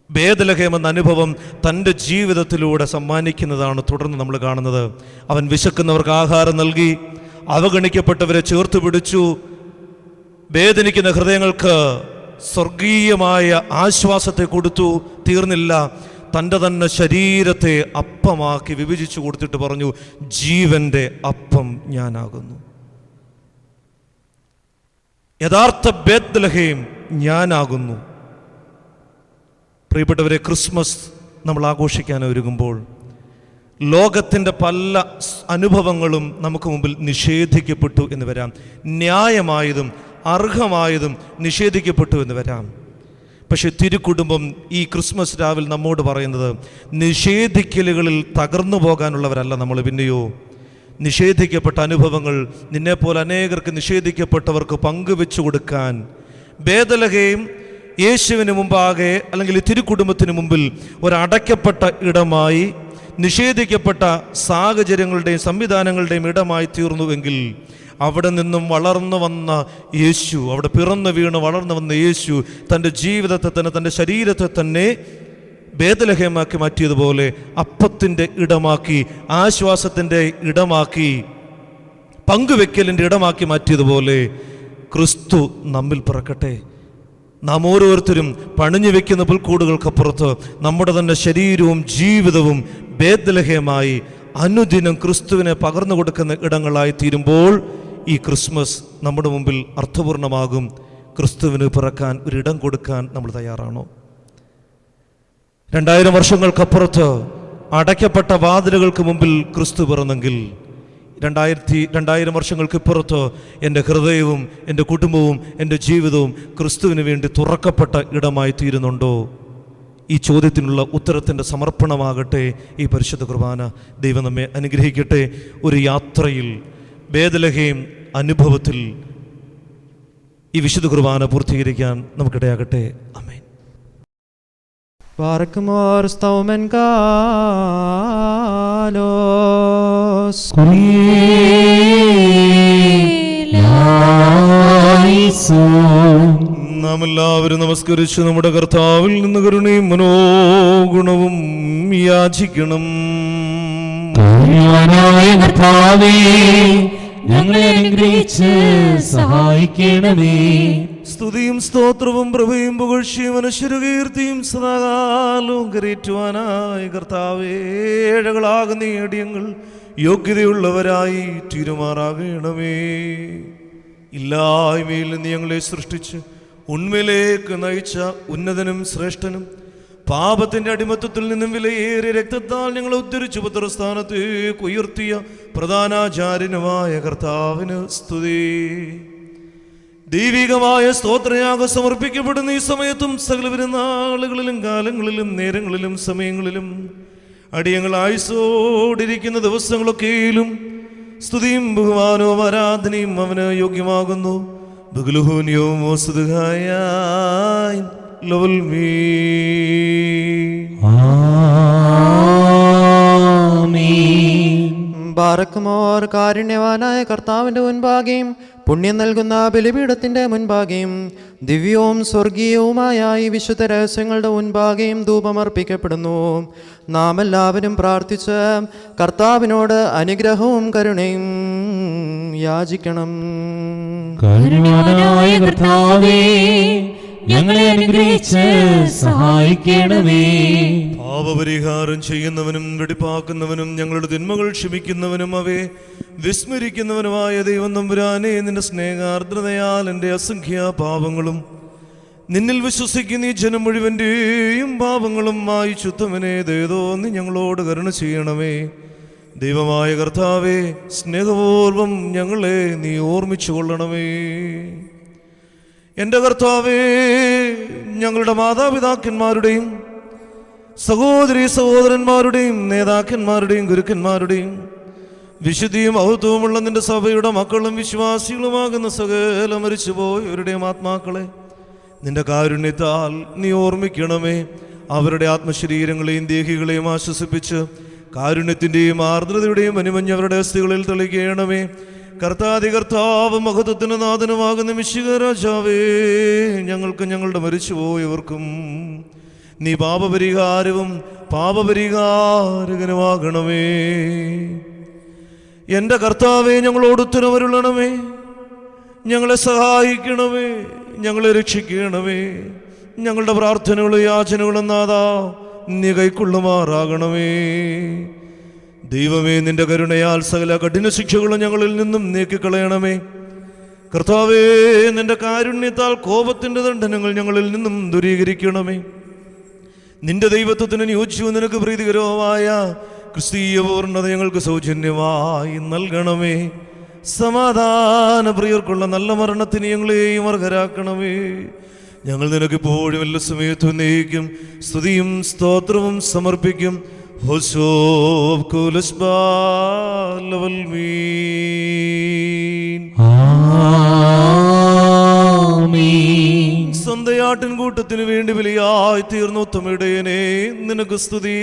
ബേത്ലഹേം എന്ന അനുഭവം തൻ്റെ ജീവിതത്തിലൂടെ സമ്മാനിക്കുന്നതാണ് തുടർന്ന് നമ്മൾ കാണുന്നത്. അവൻ വിശക്കുന്നവർക്ക് ആഹാരം നൽകി, അവഗണിക്കപ്പെട്ടവരെ ചേർത്ത് പിടിച്ചു, വേദനിക്കുന്ന ഹൃദയങ്ങൾക്ക് സ്വർഗീയമായ ആശ്വാസത്തെ കൊടുത്തു. തീർന്നില്ല, തൻ്റെ തന്നെ ശരീരത്തെ അപ്പമാക്കി വിഭജിച്ചു കൊടുത്തിട്ട് പറഞ്ഞു, ജീവന്റെ അപ്പം ഞാനാകുന്നു. യഥാർത്ഥ ബേത്ലഹേം ഞാനാകുന്നു. പ്രിയപ്പെട്ടവരെ, ക്രിസ്മസ് നമ്മൾ ആഘോഷിക്കാൻ ഒരുങ്ങുമ്പോൾ ലോകത്തിൻ്റെ പല അനുഭവങ്ങളും നമുക്ക് മുമ്പിൽ നിഷേധിക്കപ്പെട്ടു എന്ന് വരാം. ന്യായമായതും അർഹമായതും നിഷേധിക്കപ്പെട്ടു എന്ന് വരാം. പക്ഷെ തിരുക്കുടുംബം ഈ ക്രിസ്മസ് രാവിൽ നമ്മോട് പറയുന്നത് നിഷേധിക്കലുകളിൽ തകർന്നു പോകാനുള്ളവരല്ല നമ്മൾ. പിന്നെയോ നിഷേധിക്കപ്പെട്ട അനുഭവങ്ങൾ നിന്നെപ്പോലെ അനേകർക്ക് നിഷേധിക്കപ്പെട്ടവർക്ക് പങ്കുവെച്ചു കൊടുക്കാൻ ബേത്ലഹേം യേശുവിന് മുമ്പാകെ അല്ലെങ്കിൽ തിരുക്കുടുംബത്തിന് മുമ്പിൽ ഒരടയ്ക്കപ്പെട്ട ഇടമായി, നിഷേധിക്കപ്പെട്ട സാഹചര്യങ്ങളുടെയും സംവിധാനങ്ങളുടെയും ഇടമായി തീർന്നുവെങ്കിൽ അവിടെ നിന്നും വളർന്നു വന്ന യേശു, അവിടെ പിറന്നു വീണ് വളർന്നു വന്ന യേശു തൻ്റെ ജീവിതത്തെ തന്നെ, തൻ്റെ ശരീരത്തെ തന്നെ ബേത്ലഹേമാക്കി മാറ്റിയതുപോലെ അപ്പത്തിൻ്റെ ഇടമാക്കി, ആശ്വാസത്തിൻ്റെ ഇടമാക്കി, പങ്കുവെക്കലിൻ്റെ ഇടമാക്കി മാറ്റിയതുപോലെ ക്രിസ്തു നമ്മിൽ പിറക്കട്ടെ. നാം ഓരോരുത്തരും പണിഞ്ഞു വെക്കുന്ന പുൽക്കൂടുകൾക്കപ്പുറത്ത് നമ്മുടെ തന്നെ ശരീരവും ജീവിതവും ബേത്ലഹേമായി അനുദിനം ക്രിസ്തുവിനെ പകർന്നു കൊടുക്കുന്ന ഇടങ്ങളായി തീരുമ്പോൾ ഈ ക്രിസ്മസ് നമ്മുടെ മുമ്പിൽ അർത്ഥപൂർണമാകും. ക്രിസ്തുവിന് പിറക്കാൻ ഒരിടം കൊടുക്കാൻ നമ്മൾ തയ്യാറാണോ? 2000 വർഷങ്ങൾക്കപ്പുറത്ത് അടയ്ക്കപ്പെട്ട വാതിലുകൾക്ക് മുമ്പിൽ ക്രിസ്തു പിറന്നെങ്കിൽ 2000 വർഷങ്ങൾക്ക് ഇപ്പുറത്ത് എൻ്റെ ഹൃദയവും എൻ്റെ കുടുംബവും എൻ്റെ ജീവിതവും ക്രിസ്തുവിന് വേണ്ടി തുറക്കപ്പെട്ട ഇടമായി തീരുന്നുണ്ടോ? ഈ ചോദ്യത്തിനുള്ള ഉത്തരത്തിൻ്റെ സമർപ്പണമാകട്ടെ ഈ പരിശുദ്ധ കുർബാന. ദൈവം നമ്മെ അനുഗ്രഹിക്കട്ടെ. ഒരു യാത്രയിൽ ബേത്ലഹേം അനുഭവത്തിൽ ഈ വിശുദ്ധ കുർബാന പൂർത്തീകരിക്കാൻ നമുക്കിടയാകട്ടെ. ആമേൻ. Barkmor staumen kalos നാം എല്ലാവരും നമസ്കരിച്ച് നമ്മുടെ കർത്താവിൽ നിന്ന് കരുണയും മനോഗുണവും യാചിക്കണം. കർത്താവേ, ഞങ്ങളെ അനുഗ്രഹിച്ച് സഹായിക്കണമേ. സ്തുതിയും സ്തോത്രവും പ്രഭയും പുകഴ്ചയും അനശ്വരകീർത്തിയും സദാകാലവും കരേറ്റുവാനായി കർത്താവേ, ഏഴകളാകുന്ന അടിയങ്ങൾ യോഗ്യതയുള്ളവരായി തീരുമാറാകണമേ. ഇല്ലായ്മയിൽ നിന്ന് ഞങ്ങളെ സൃഷ്ടിച്ച് ഉണ്മയിലേക്ക് നയിച്ച ഉന്നതനും ശ്രേഷ്ഠനും പാപത്തിന്റെ അടിമത്തത്തിൽ നിന്നും വിലയേറിയ രക്തത്താൽ ഞങ്ങളെ ഉദ്ധരിച്ചു പുത്രസ്ഥാനത്തേക്ക് ഉയർത്തിയ പ്രധാനാചാര്യനുമായ കർത്താവിന് സ്തുതി. ദൈവികമായ സ്തോത്രയാഗം സമർപ്പിക്കപ്പെടുന്ന ഈ സമയത്തും സകല പെരുന്നാളുകളിലും കാലങ്ങളിലും നേരങ്ങളിലും സമയങ്ങളിലും അടിയങ്ങൾ ആയുസ്സോടിരിക്കുന്ന ദിവസങ്ങളൊക്കെയിലും സ്തുതിയും ബഹുമാനവും ആരാധനയും അവന് യോഗ്യമാകുന്നു. ബഹുലുഹൂനിയവും ബാറക്കുമോർ കാരുണ്യവാനായ കർത്താവിൻ്റെ മുൻപാകെയും പുണ്യം നൽകുന്ന ബലിപീഠത്തിൻ്റെ മുൻപാകെയും ദിവ്യവും സ്വർഗീയവുമായ ഈ വിശുദ്ധ രഹസ്യങ്ങളുടെ മുൻപാകെയും ധൂപമർപ്പിക്കപ്പെടുന്നു. നാം എല്ലാവരും പ്രാർത്ഥിച്ച് കർത്താവിനോട് അനുഗ്രഹവും കരുണയും യാചിക്കണം. കരുണാനായ കർത്താവേ, ഞങ്ങളെ അനുഗ്രഹിച്ച് സഹായിക്കണമേ. പാപപരിഹാരം ചെയ്യുന്നവനും വെടിപ്പാക്കുന്നവനും ഞങ്ങളുടെ തിന്മകൾ ക്ഷമിക്കുന്നവനും അവയെ വിസ്മരിക്കുന്നവനുമായ ദൈവം തമ്പുരാനെ, നിന്റെ സ്നേഹാർദ്രതയാൽ എൻ്റെ അസംഖ്യ പാപങ്ങളും നിന്നിൽ വിശ്വസിക്കുന്ന ഈ ജനം മുഴുവൻ്റെയും പാപങ്ങളും മായിച്ചുത്തവനെ ദയതോന്നി ഞങ്ങളോട് കരുണ ചെയ്യണമേ. ദൈവമായ കർത്താവേ, സ്നേഹപൂർവം ഞങ്ങളെ നീ ഓർമ്മിച്ചു കൊള്ളണമേ. എൻ്റെ കർത്താവേ, ഞങ്ങളുടെ മാതാപിതാക്കന്മാരുടെയും സഹോദരീ സഹോദരന്മാരുടെയും നേതാക്കന്മാരുടെയും ഗുരുക്കന്മാരുടെയും വിശുദ്ധിയും മഹത്വവുമുള്ള നിന്റെ സഭയുടെ മക്കളും വിശ്വാസികളുമാകുന്ന സകല മരിച്ചുപോയവരുടെയും ആത്മാക്കളെ നിന്റെ കാരുണ്യത്താൽ നീ ഓർമ്മിക്കണമേ. അവരുടെ ആത്മശരീരങ്ങളെയും ദേഹികളെയും ആശ്വസിപ്പിച്ച് കാരുണ്യത്തിൻ്റെയും ആർദ്രതയുടെയും അനുമഞ്ഞവരുടെ അസ്ഥികളിൽ തെളിയിക്കണമേ. കർത്താവ് മഹത്വത്തിന് നാഥനുമാകുന്ന മിശിഹ രാജാവേ, ഞങ്ങൾക്ക് ഞങ്ങളുടെ മരിച്ചുപോയവർക്കും നീ പാപപരിഹാരവും പാപപരിഹാരകനുമാകണമേ. എൻ്റെ കർത്താവേ, ഞങ്ങളോട് ഉത്തരവരുളണമേ. ഞങ്ങളെ സഹായിക്കണമേ, ഞങ്ങളെ രക്ഷിക്കണമേ. ഞങ്ങളുടെ പ്രാർത്ഥനകളും യാചനകളും നാഥാ നീ കൈക്കൊള്ളുമാറാകണമേ. ദൈവമേ, നിന്റെ കരുണയാൽ സകല കഠിന ശിക്ഷകളും ഞങ്ങളിൽ നിന്നും നീക്കിക്കളയണമേ. കർത്താവേ, നിന്റെ കാരുണ്യത്താൽ കോപത്തിൻ്റെ ദണ്ഡനങ്ങൾ ഞങ്ങളിൽ നിന്നും ദൂരീകരിക്കണമേ. നിന്റെ ദൈവത്വത്തിന് യോജിച്ചു നിനക്ക് പ്രീതികരവുമായ ക്രിസ്തീയ പൂർണ്ണത ഞങ്ങൾക്ക് സൗജന്യമായി നൽകണമേ. സമാധാന പ്രിയർക്കുള്ള നല്ല മരണത്തിന് ഞങ്ങളെയും അർഹരാക്കണമേ. ഞങ്ങൾ നിനക്കിപ്പോഴും എല്ലാ സമയത്തും നയിക്കും സ്തുതിയും സ്തോത്രവും സമർപ്പിക്കും. സ്വന്തയാട്ടിൻ കൂട്ടത്തിനു വേണ്ടി ബലിയായി തീർന്ന ഉത്തമയിടയനെ നിനക്ക് സ്തുതി,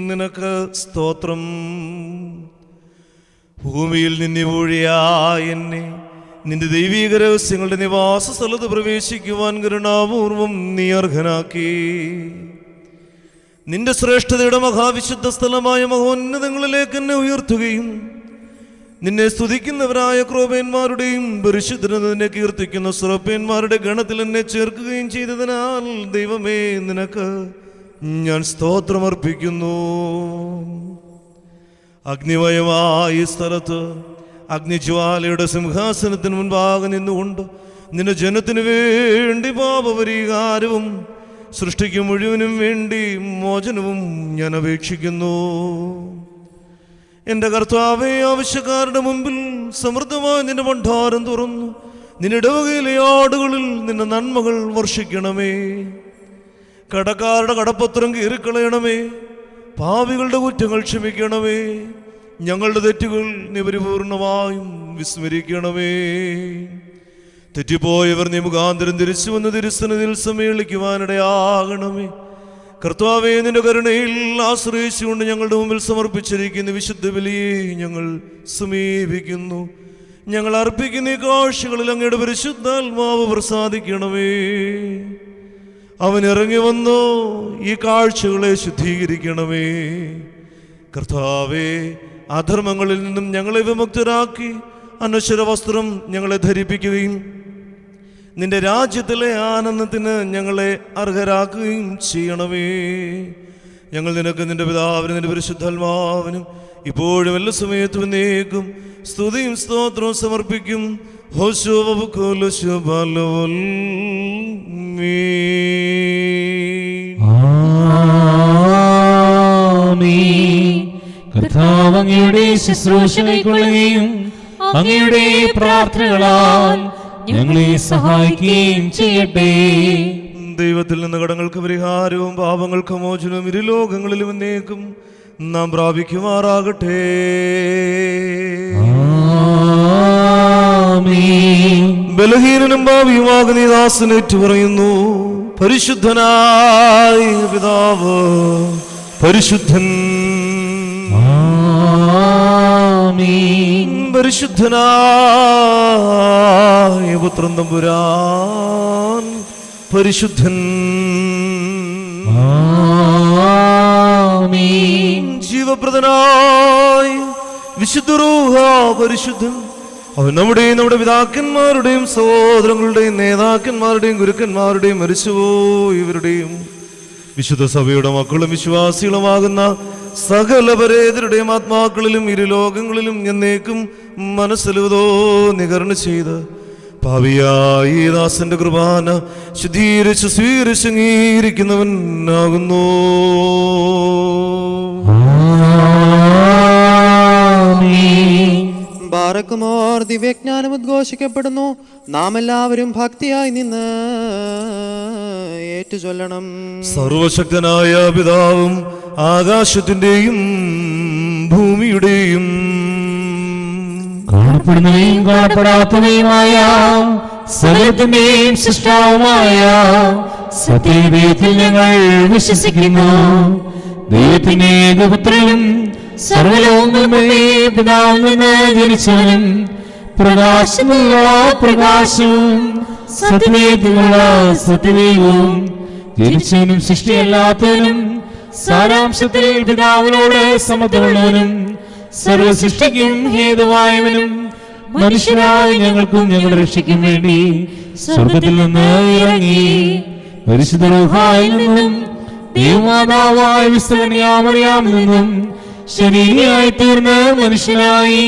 നിനക്ക് സ്തോത്രം. ഭൂമിയിൽ നിന്നിവൂഴിയായ എന്നെ നിന്റെ ദൈവീക രഹസ്യങ്ങളുടെ നിവാസ സ്ഥലത്ത് പ്രവേശിക്കുവാൻ കരുണാപൂർവം നീ അർഹനാക്കി. നിന്റെ ശ്രേഷ്ഠതയുടെ മഹാവിശുദ്ധ സ്ഥലമായ മഹോന്നതങ്ങളിലേക്ക് എന്നെ ഉയർത്തുകയും നിന്നെ സ്തുതിക്കുന്നവരായ ക്രോപേന്മാരുടെയും പരിശുദ്ധനെ കീർത്തിക്കുന്ന സുറപ്പേന്മാരുടെ ഗണത്തിൽ എന്നെ ചേർക്കുകയും ചെയ്തതിനാൽ ദൈവമേ, നിനക്ക് ഞാൻ സ്തോത്രമർപ്പിക്കുന്നു. അഗ്നിമയമായ ഈ സ്ഥലത്ത് അഗ്നിജ്വാലയുടെ സിംഹാസനത്തിന് മുൻപാകെ നിന്നുകൊണ്ട് നിന്റെ ജനത്തിനു വേണ്ടി പാപപരിഹാരവും സൃഷ്ടിക്ക് മുഴുവനും വേണ്ടി മോചനവും ഞാൻ അപേക്ഷിക്കുന്നു. എൻ്റെ കർത്താവേ, ആവശ്യക്കാരുടെ മുമ്പിൽ സമൃദ്ധമായി നിന്റെ ഭണ്ഡാരം തുറന്നു നിന്റെ ഇടവകയിലെ ആടുകളിൽ നിന്റെ നന്മകൾ വർഷിക്കണമേ. കടക്കാരുടെ കടപ്പത്രം കീറിക്കളയണമേ. പാപികളുടെ കുറ്റങ്ങൾ ക്ഷമിക്കണമേ. ഞങ്ങളുടെ തെറ്റുകൾ നീ പരിപൂർണമായും വിസ്മരിക്കണമേ. തെറ്റിപ്പോയവർ നീ മുഖാന്തരം തിരിച്ചു വന്ന് തിരുസന്നിധിയിൽ സമ്മേളിക്കുവാനിടയാകണമേ. കർത്താവേ, നിന്റെ കരുണയിൽ ആശ്രയിച്ചുകൊണ്ട് ഞങ്ങളുടെ മുമ്പിൽ സമർപ്പിച്ചിരിക്കുന്ന വിശുദ്ധ ബലിയെ ഞങ്ങൾ സമീപിക്കുന്നു. ഞങ്ങൾ അർപ്പിക്കുന്ന ഈ കാഴ്ചകളിൽ അങ്ങയുടെ പരിശുദ്ധാത്മാവ് പ്രസാദിക്കണമേ. അവൻ ഇറങ്ങി വന്നു ഈ കാഴ്ചകളെ ശുദ്ധീകരിക്കണമേ. കർത്താവേ, അധർമ്മങ്ങളിൽ നിന്നും ഞങ്ങളെ വിമുക്തരാക്കി അനശ്വര വസ്ത്രം ഞങ്ങളെ ധരിപ്പിക്കുകയും നിന്റെ രാജ്യത്തിലെ ആനന്ദത്തിന് ഞങ്ങളെ അർഹരാക്കുകയും ചെയ്യണമേ. ഞങ്ങൾ നിനക്ക് നിന്റെ പിതാവിനും നിന്റെ പരിശുദ്ധാത്മാവിനും ഇപ്പോഴും എല്ലാ സമയത്തും എന്നേക്കും സ്തുതിയും സ്തോത്രവും സമർപ്പിക്കും. കർത്താവ് അങ്ങയുടെ ശുശ്രൂഷ കൈക്കൊള്ളുകയും അങ്ങയുടെ പ്രാർത്ഥനകളാൽ ഞങ്ങളെ സഹായിക്കുകയും ചെയ്യട്ടെ. ദൈവത്തിൽ നിന്ന് കടങ്ങൾക്ക് പരിഹാരവും പാപങ്ങൾക്ക് മോചനവും ഇരുലോകങ്ങളിലും എന്നേക്കും നാം പ്രാപിക്കുമാറാകട്ടെ. ബലഹീനനും ഭാവിയുമാകുന്ന ഈ ദാസനെ ഏറ്റുപറയുന്നു. പരിശുദ്ധനായ പിതാവ് പരിശുദ്ധൻ, പരിശുദ്ധനായ പുത്രൻ തമ്പുരാൻ പരിശുദ്ധൻ, ജീവപ്രദനായ വിശുദ്ധ റൂഹ പരിശുദ്ധൻ. അവൻ നമ്മുടെ പിതാക്കന്മാരുടെയും സഹോദരങ്ങളുടെയും നേതാക്കന്മാരുടെയും ഗുരുക്കന്മാരുടെയും മരിച്ചുപോയവരുടെയും വിശുദ്ധ സഭയുടെ മക്കളും വിശ്വാസികളുമാകുന്ന സകല പരേതരുടെയും ആത്മാക്കളിലും ഇരുലോകങ്ങളിലും എന്നേക്കും മനസ്സിലുതോ നികർണ ചെയ്ത് പാപിയായി ദാസന്റെ കുർബാന ശുദ്ധീകരിച്ച് സ്വീകരിച്ച് അംഗീകരിക്കുന്നവനാകുന്നു. ബാറക്കുമോർ ദിവ്യജ്ഞാനം ഉദ്ഘോഷിക്കപ്പെടുന്നു. നാം എല്ലാവരും ഭക്തിയായി നിന്ന് ഏറ്റുചൊല്ലണം. സർവശക്തനായ പിതാവും ആകാശത്തിന്റെയും ഭൂമിയുടെയും കാണപ്പെടുന്നവയും കാണപ്പെടാത്തവയുമായ സകലത്തിന്റെയും സൃഷ്ടാവുമായ സത്യദൈവത്തിൽ ഞങ്ങൾ വിശ്വസിക്കുന്നു. ദൈവത്തിന്റെ ഏകപുത്രനും സർവ്വലോകങ്ങളുടെയും പിതാവിൽ നിന്ന് ജനിച്ചവനും പ്രകാശമുള്ള പ്രകാശവും സത്യദൈവത്തിലുള്ള സത്യദൈവവും ജനിച്ചവനും സൃഷ്ടിയല്ലാത്തവനും സാരാംശത്തിൽ പിതാവിനോട് സമത്വമുള്ളവനും സർവസൃഷ്ടിക്കും ഹേതുവായവനും മനുഷ്യരായ ഞങ്ങൾക്കും ഞങ്ങളുടെ രക്ഷയ്ക്കും വേണ്ടി സ്വർഗത്തിൽ നിന്ന് ഇറങ്ങി പരിശുദ്ധ റൂഹായിൽ നിന്നും ദൈവമാതാവായ വിസ്തൃണിയാമറിയാമിൽ നിന്നും ശരീരയായി തീർന്ന് മനുഷ്യനായി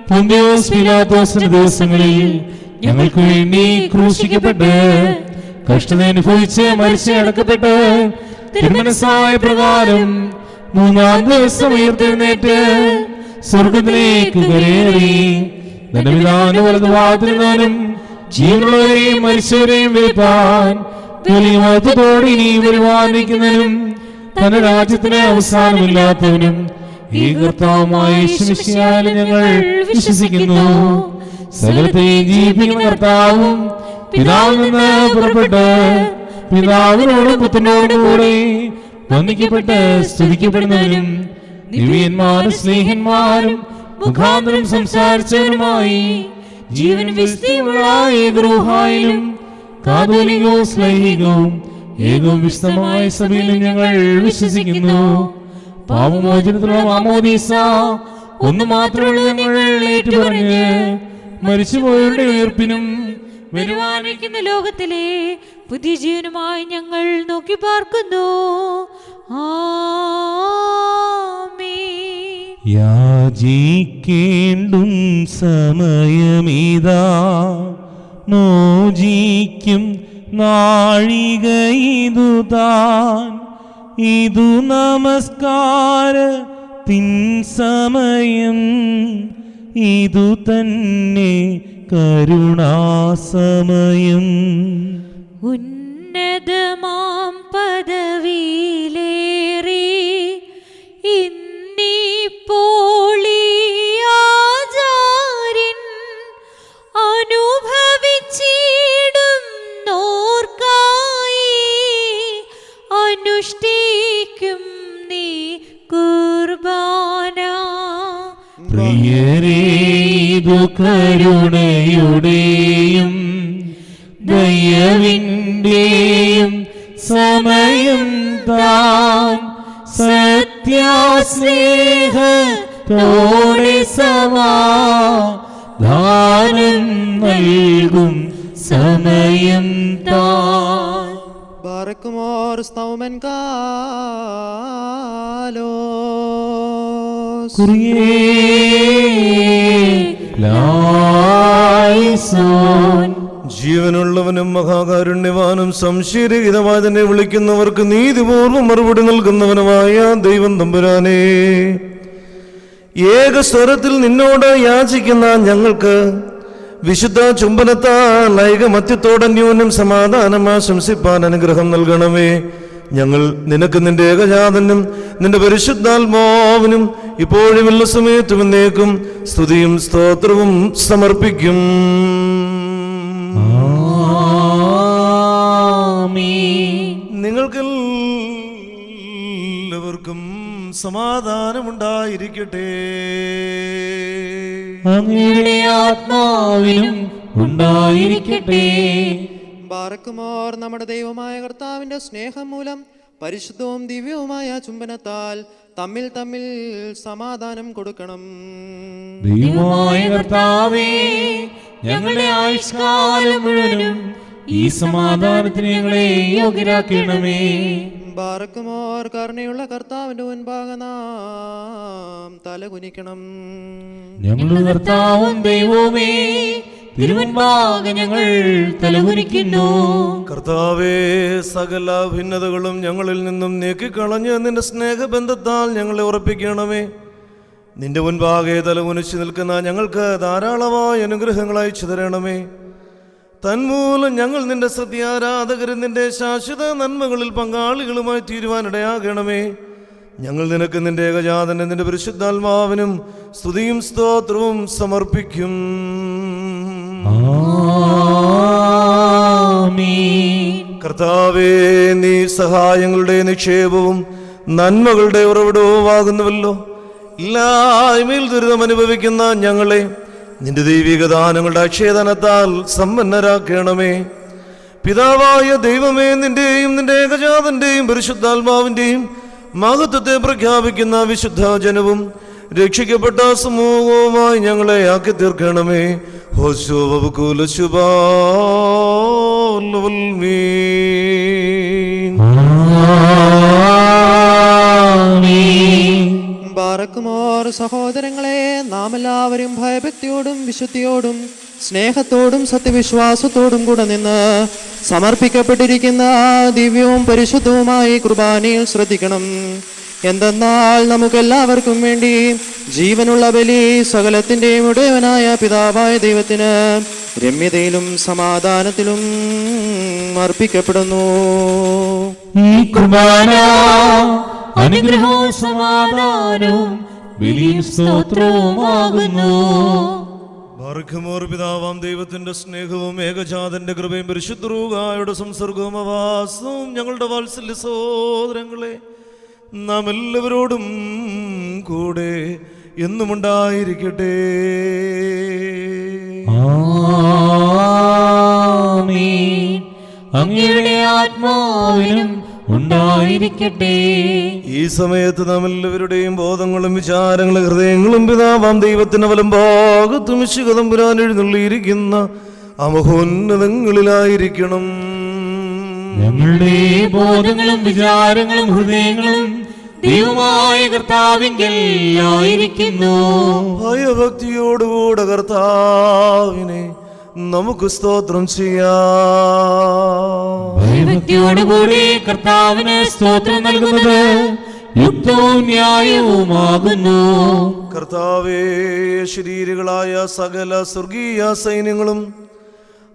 പൊന്തിയോസ് പീലാത്തോസിന്റെ ദിവസങ്ങളിൽ ഞങ്ങൾക്ക് വേണ്ടി ക്രൂശിക്കപ്പെട്ട് കഷ്ടത അനുഭവിച്ച് മരിച്ച് അടക്കപ്പെട്ട് തിരുമനസ്സായ പ്രകാരം മൂന്നാം ദിവസം ഉയർത്തെഴുന്നേറ്റ് സ്വർഗത്തിലേക്ക് കരേറി ധനവിധാന വലതുഭാഗത്തിരുന്നാലും ജീവനുള്ളവരെയും മരിച്ചവരെയും വിളിപ്പാൻ വലിയ മഹത്വത്തോടെ ഇനി വരുവാനിരിക്കുന്നവനും തന്റെ രാജ്യത്തിന് അവസാനമില്ലാത്തവനും ഈ കർത്താവുമായ യേശുമിശിഹായിൽ ഞങ്ങൾ വിശ്വസിക്കുന്നു. സകലത്തെയും ജീവിപ്പിക്കുന്ന കർത്താവും പിതാവിൽ നിന്ന് പുറപ്പെട്ട് പിതാവിനോടും പുത്രനോടും കൂടെ വന്ദിക്കപ്പെട്ട് സ്തുതിക്കപ്പെടുന്നവനും ദിവ്യന്മാരും സ്നേഹന്മാരും മുഖാന്തരം സംസാരിച്ചവനുമായി ജീവനും വിശുദ്ധിയുമുള്ള ഏകരൂഹായിലും കാതോലികവും സ്ലൈഹികവും ഏകവും വിശുദ്ധമായ സഭയിലും ഞങ്ങൾ വിശ്വസിക്കുന്നു. പാപമോചനത്തിലുള്ള മാമോദീസ ഒന്ന് മാത്രമുള്ള ഞങ്ങൾ ഏറ്റുപറഞ്ഞ് മരിച്ചുപോയവരുടെ ഉയർപ്പിനും വരുവാനിരിക്കുന്ന ലോകത്തിലെ പുതിയ ജീവനുമായി ഞങ്ങൾ നോക്കി പാർക്കുന്നു. ആമേൻ. യാചിക്കേണ്ടും സമയമിതാ മോചിക്കും നാഴിക ഇതുതാൻ ഇതു നമസ്കാരത്തിൻ സമയം ഇതു തന്നെ കരുണാസമയം. ഉന്നതമാം പദവിയിലേറി ഇന്നിപ്പോളി ആചാര്യൻ അനുഭവിച്ചിടും നോർക്കായി അനുഷ്ഠിക്കും നീ കുർബാന. പ്രിയരേതു കരുണയുടെയും ദയവിന്റെയും സമയം താൻ സത്യാസ്നേഹത്തോടെ സമാധാനം നൽകും സമയം താൻ. ബാറക്കുമോർ സ്തൗമൻ കാലോസ്. കുറിയേലായിസോൻ. ജീവനുള്ളവനും മഹാകാരുണ്യവാനും സംശയരഹിതമായി തന്നെ വിളിക്കുന്നവർക്ക് നീതിപൂർവ്വം മറുപടി നൽകുന്നവനുമായ ദൈവം തമ്പുരാനേ, ഏക സ്വരത്തിൽ നിന്നോട് യാചിക്കുന്ന ഞങ്ങൾക്ക് വിശുദ്ധ ചുംബനത്താൽ ഐകമത്യത്തോടെ ന്യൂനം സമാധാനം ആശംസിപ്പാൻ അനുഗ്രഹം നൽകണമേ. ഞങ്ങൾ നിനക്ക് നിന്റെ ഏകജാതനും നിന്റെ പരിശുദ്ധാത്മാവിനും ഇപ്പോഴും എല്ലാ സമയത്തും എന്നേക്കും സ്തുതിയും സ്തോത്രവും സമർപ്പിക്കും. നിങ്ങൾക്കെല്ലാവർക്കും സമാധാനമുണ്ടായിരിക്കട്ടെ. അങ്ങയുടെ ആത്മാവിനും ഉണ്ടായിരിക്കട്ടെ. ബാറക്കുമോർ നമ്മുടെ ദൈവമായ കർത്താവിന്റെ സ്നേഹം മൂലം പരിശുദ്ധവും ദിവ്യവുമായ ചുംബനത്താൽ തമ്മിൽ തമ്മിൽ സമാധാനം കൊടുക്കണം. ദൈവമായ കർത്താവേ, ഞങ്ങളുടെ ആയുഷ്കാലം മുഴുവനും ഈ സമാധാനത്തിന് ഞങ്ങളെ യോഗ്യരാക്കണമേ. ബാറക്കുമോർ കരുണയുള്ള കർത്താവിന്റെ മുൻപാകെ നാം തലകുനിക്കണം. ഞങ്ങളുടെ കർത്താവും ദൈവവുമേ, തിരുമുൻപാകെ ഞങ്ങൾ തലകുനിക്കുന്നു. കർത്താവേ, സകല ഭിന്നതകളും ഞങ്ങളിൽ നിന്നും നീക്കിക്കളഞ്ഞ് നിന്റെ സ്നേഹബന്ധത്താൽ ഞങ്ങളെ ഉറപ്പിക്കണമേ. നിന്റെ മുൻപാകെ തലകുനിച്ച് നിൽക്കുന്ന ഞങ്ങൾക്ക് ധാരാളമായ അനുഗ്രഹങ്ങൾ അയച്ചു തരണമേ. തന്മൂലം ഞങ്ങൾ നിന്റെ സത്യാരാധകരും നിന്റെ ശാശ്വത നന്മകളിൽ പങ്കാളികളുമായി തീരുവാനിടയാകണമേ. ഞങ്ങൾ നിനക്ക് നിന്റെ ഏകജാതനും നിന്റെ പരിശുദ്ധാത്മാവിനും സ്തുതിയും സ്തോത്രവും സമർപ്പിക്കും. കർത്താവേ, നീ സഹായങ്ങളുടെ നിക്ഷേപവും നന്മകളുടെ ഉറവിടവുമാകുന്നുവല്ലോ. ഇല്ലായ്മയിൽ ദുരിതം അനുഭവിക്കുന്ന ഞങ്ങളെ നിന്റെ ദൈവിക ദാനങ്ങളുടെ അക്ഷയധനത്താൽ സമ്പന്നരാക്കണമേ. പിതാവായ ദൈവമേ, നിന്റെയും നിന്റെ ഏകജാതന്റെയും പരിശുദ്ധാത്മാവിന്റെയും മഹത്വത്തെ പ്രഖ്യാപിക്കുന്ന വിശുദ്ധ ജനവും രക്ഷിക്കപ്പെട്ട സമൂഹവുമായി ഞങ്ങളെ ആക്കി തീർക്കണമേ. ബാറക്കുമോർ സഹോദരങ്ങളെ, നാം എല്ലാവരും ഭയഭക്തിയോടും വിശുദ്ധിയോടും സ്നേഹത്തോടും സത്യവിശ്വാസത്തോടും കൂടെ നിന്ന് സമർപ്പിക്കപ്പെട്ടിരിക്കുന്ന ദിവ്യവും പരിശുദ്ധവുമായി കുർബാനയിൽ ശ്രദ്ധിക്കണം. എന്തെന്നാൽ നമുക്കെല്ലാവർക്കും വേണ്ടി ജീവനുള്ള ബലി സകലത്തിൻ്റെയും ഉടയവനായ പിതാവായ ദൈവത്തിന് രമ്യതയിലും സമാധാനത്തിലും അർപ്പിക്കപ്പെടുന്നു. ഈ കുർബാന അനുഗ്രഹവും സമാധാനവും ബലിയും സ്തോത്രവുമാകുന്നു. ബാറക്കുമോർ പിതാവാം ദൈവത്തിന്റെ സ്നേഹവും ഏകജാതന്റെ കൃപയും പരിശുദ്ധ റൂഹായുടെ സംസർഗവും ആവാസവും ഞങ്ങളുടെ വാത്സല്യ സഹോദരങ്ങളെ നാം എല്ലാവരോടും കൂടെ എന്നും ഉണ്ടായിരിക്കട്ടെ. അങ്ങയുടെ ആത്മാവിനും ഉണ്ടായിരിക്കട്ടെ. ഈ സമയത്ത് നാം എല്ലാവരുടെയും ബോധങ്ങളും വിചാരങ്ങളും ഹൃദയങ്ങളും പിതാവാം ദൈവത്തിന് വലംഭാഗത്തും ശിഖതമ്പുരാൻ എഴുന്നള്ളിയിരിക്കുന്ന മഹോന്നതങ്ങളിലായിരിക്കണം. ഞങ്ങളുടെ ബോധങ്ങളും വിചാരങ്ങളും ഹൃദയങ്ങളും ദൈവമായ കർത്താവിങ്കൽ ആയിരിക്കുന്നു. ഭയഭക്തിയോടുകൂടെ കർത്താവിനെ നമുക്ക് സ്തോത്രം ചെയ്യാം. ഭയഭക്തിയോടുകൂടി കർത്താവിന് സ്തോത്രം നൽകുന്നത് യുക്തവും ന്യായവുമാകുന്നു. കർത്താവേ, ശരീരികളായ സകല സ്വർഗീയ സൈന്യങ്ങളും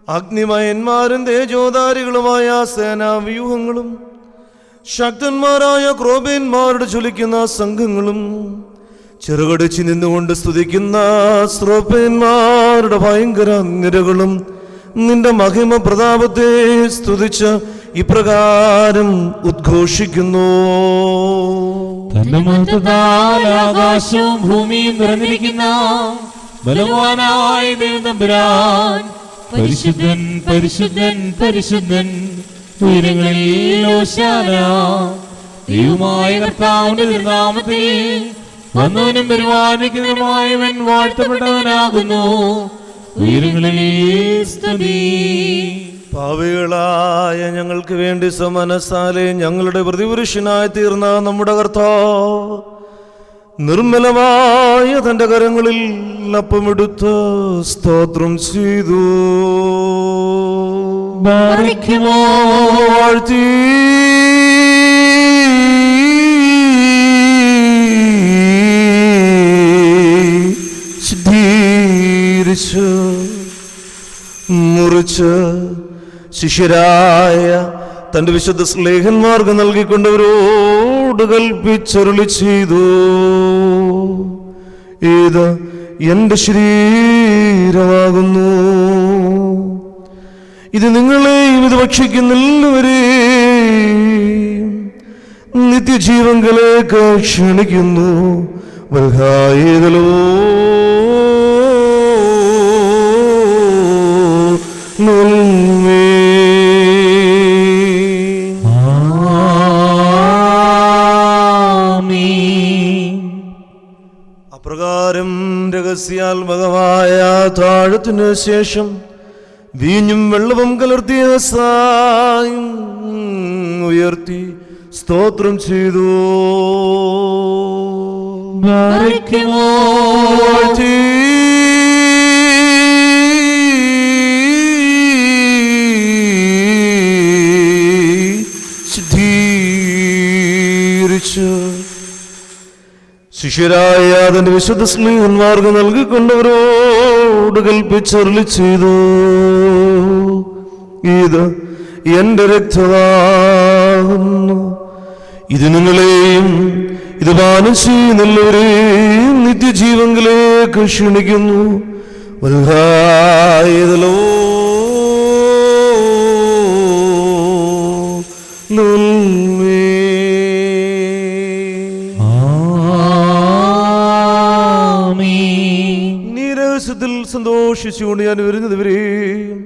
അഗ്നിമയന്മാരും തേജോധാരികളുമായ സേനാവ്യൂഹങ്ങളും ശക്തന്മാരായ ക്രോബേന്മാരുടെ ജ്വലിക്കുന്ന സംഘങ്ങളും ചെറുകടിച്ച് നിന്നുകൊണ്ട് സ്തുതിക്കുന്ന സ്രോപ്പേന്മാരുടെ ഭയങ്കര നിരകളും നിന്റെ മഹിമ പ്രതാപത്തെ സ്തുതിച്ച് ഇപ്രകാരം ഉദ്ഘോഷിക്കുന്നു. തന്റെ മഹത്വത്താൽ ആകാശവും ഭൂമിയും നിറഞ്ഞിരിക്കുന്ന ബലവാനായ ദൈവതമ്പുരാൻ പരിശുദ്ധൻ പരിശുദ്ധൻ പരിശുദ്ധൻ, ഉയരങ്ങളിൽ ഹോശാന. ദൈവമായ കർത്താവിന്റെ തിരുനാമത്തിൽ വന്നവനും പരിപാലിക്കുന്നവനുമായവൻ വാഴ്ത്തപ്പെട്ടവനാകുന്നു. ഉയരങ്ങളിൽ സ്തുതി. പാപികളായ ഞങ്ങൾക്ക് വേണ്ടി സമനസാലെ ഞങ്ങളുടെ പ്രതിപുരുഷനായി തീർന്ന നമ്മുടെ കർത്താവ് നിർമ്മലമായ തന്റെ കരങ്ങളിൽ അപ്പമെടുത്ത് സ്തോത്രം ചെയ്തു വാഴ്ത്തി ശുദ്ധീകരിച്ച് മുറിച്ച് ശിഷ്യരായ തന്റെ വിശുദ്ധ സ്ലേഹന്മാർക്ക് നൽകിക്കൊണ്ടവരോട് കൽപ്പിച്ചരുളി ചെയ്തു, ഇത് എന്റെ ശരീരമാകുന്നു. ഇത് നിങ്ങളെയും ഇത് ഭക്ഷിക്കുന്നില്ലവരെയും നിത്യജീവങ്കലേക്ക് ക്ഷണിക്കുന്നു. വൽഹായികളോ അപ്രകാരം രഹസ്യാത്മകമായ താഴത്തിനു ശേഷം വീഞ്ഞും വെള്ളവും കലർത്തിയ സായം ഉയർത്തി സ്തോത്രം ചെയ്തു. ശുദ്ധീകരിച്ചു ശിഷ്യരായ തന്റെ വിശുദ്ധ സ്നേഹന്മാർക്ക് നൽകിക്കൊണ്ടവരോട് കൽപ്പിച്ചരുളി ചെയ്തു, ഇത് എന്റെ രക്തമാകുന്നു. ഇത് നിങ്ങളെയും ഇത് പാനം ചെയ്യുന്നവരെയും നിത്യജീവങ്കിലേക്ക് ക്ഷണിക്കുന്നു. വൽഹായതലോ നീരഹസ്യത്തിൽ സന്തോഷിച്ചുകൊണ്ട് ഞാൻ വരുന്നതുവരെയും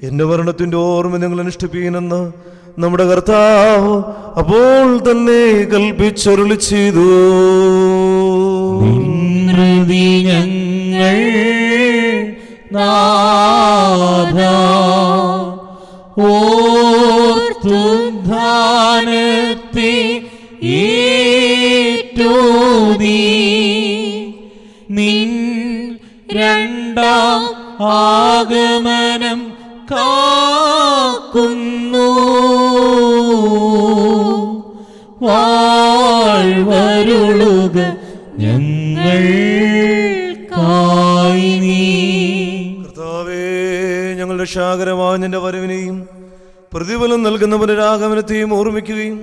എന്റെ മരണത്തിന്റെ ഓർമ്മ നിങ്ങൾ അനുഷ്ഠിപ്പീനെന്ന് നമ്മുടെ കർത്താവ് അപ്പോൾ തന്നെ കൽപ്പിച്ചരുളി ചെയ്തു. ഞങ്ങൾ ഓർത്തുദ്ധാനത്തെ ഏറ്റോതി നിൻ രണ്ടാം ആഗമനം കാക്കുന്നു. വാഴ്വരുളുക ഞങ്ങൾക്കായി നീ. കർത്താവേ, ഞങ്ങളുടെ രക്ഷാകരമായ നിന്റെ വരവിനെയും പ്രതിഫലം നൽകുന്ന പുനരാഗമനത്തെയും ഓർമ്മിക്കുകയും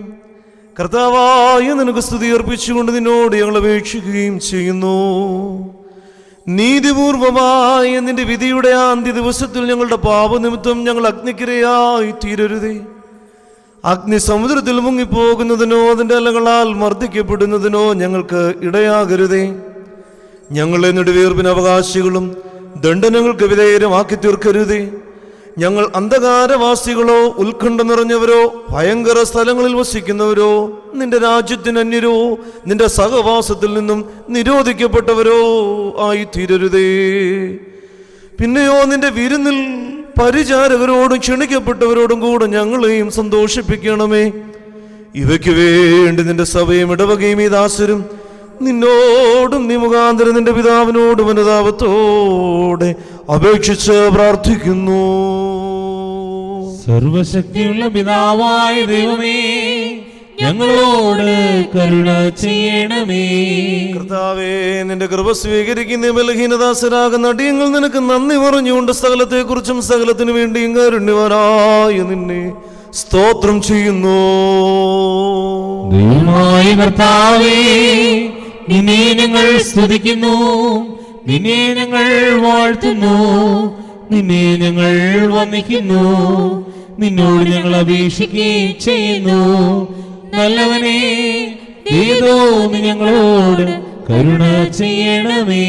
കർത്താവായ നിനക്ക് സ്തുതി അർപ്പിച്ചുകൊണ്ട് നിന്നോട് ഞങ്ങൾ അപേക്ഷിക്കുകയും ചെയ്യുന്നു. നീതിപൂർവമായ നിന്റെ വിധിയുടെ അന്ത്യ ദിവസത്തിൽ ഞങ്ങളുടെ പാപനിമിത്തം ഞങ്ങൾ അഗ്നിക്കിരയായി തീരരുതേ. അഗ്നി സമുദ്രത്തിൽ മുങ്ങിപ്പോകുന്നതിനോ അതിൻ്റെ അലകളാൽ മർദ്ദിക്കപ്പെടുന്നതിനോ ഞങ്ങൾക്ക് ഇടയാകരുതേ. ഞങ്ങളെ നെടുവീർപ്പിന് അവകാശികളും ദണ്ഡനങ്ങൾക്ക് വിധേയരമാക്കി തീർക്കരുതേ. ഞങ്ങൾ അന്ധകാരവാസികളോ ഉത്കണ്ഠ നിറഞ്ഞവരോ ഭയങ്കര സ്ഥലങ്ങളിൽ വസിക്കുന്നവരോ നിന്റെ രാജ്യത്തിന് അന്യരോ നിന്റെ സഹവാസത്തിൽ നിന്നും നിരോധിക്കപ്പെട്ടവരോ ആയി തീരരുതേ. പിന്നെയോ നിന്റെ വിരുന്നിൽ പരിചാരകരോടും ക്ഷണിക്കപ്പെട്ടവരോടും കൂടെ ഞങ്ങളെയും സന്തോഷിപ്പിക്കണമേ. ഇവയ്ക്ക് വേണ്ടി നിന്റെ സഭയും ഇടവകയും ഈ ദാസരും നിന്നോടും നീ മുഖാന്തരം നിന്റെ പിതാവിനോടും അനുതാപത്തോടെ അപേക്ഷിച്ച് പ്രാർത്ഥിക്കുന്നു. സർവശക്തിയുള്ള പിതാവായ ദൈവമേ, ഞങ്ങളോട് കരുണ ചെയ്യണമേ. കർത്താവേ, നിന്റെ കൃപ സ്വീകരിക്കുന്ന ബലഹീനദാസരാകുന്ന അടിയങ്ങൾ നിനക്ക് നന്ദി പറഞ്ഞുകൊണ്ട് സകലത്തെക്കുറിച്ചും സകലത്തിനു വേണ്ടിയും കാരുണ്യവാനായ നിന്നെ സ്തോത്രം ചെയ്യുന്നു. ദൈവമായ കർത്താവേ, നിന്നെ ഞങ്ങൾ സ്തുതിക്കുന്നു, നിന്നെ ഞങ്ങൾ വാഴ്ത്തുന്നു, നിന്നെ ഞങ്ങൾ വന്ദിക്കുന്നു, നിന്നോട് ഞങ്ങൾ അപേക്ഷിക്കുകയും ചെയ്യുന്നു. നല്ലവനെ ഏതോ നീ ഞങ്ങളോട് കരുണ ചെയ്യണമേ.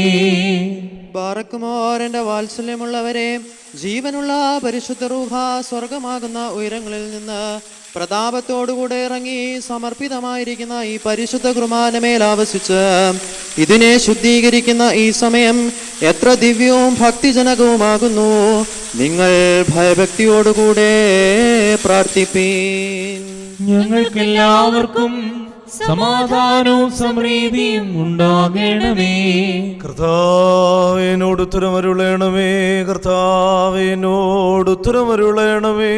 ബാറക്കുമോർ, എന്റെ വാത്സല്യമുള്ളവരെ, ജീവനുള്ള പരിശുദ്ധ റൂഹ സ്വർഗമാകുന്ന ഉയരങ്ങളിൽ നിന്ന് പ്രതാപത്തോടുകൂടെ ഇറങ്ങി സമർപ്പിതമായിരിക്കുന്ന ഈ പരിശുദ്ധ കുർബാനമേൽ ആവസിച്ച് ഇതിനെ ശുദ്ധീകരിക്കുന്ന ഈ സമയം എത്ര ദിവ്യവും ഭക്തിജനകവുമാകുന്നു. നിങ്ങൾ ഭയഭക്തിയോടുകൂടെ പ്രാർത്ഥിപ്പീൻ. ഞങ്ങൾക്കെല്ലാവർക്കും സമാധാനവും സമൃദ്ധിയും ഉണ്ടാകണമേ. കർത്താവിനോട് ഉത്തരമരുളണമേ, കർത്താവിനോട് ഉത്തരമരുളണമേ,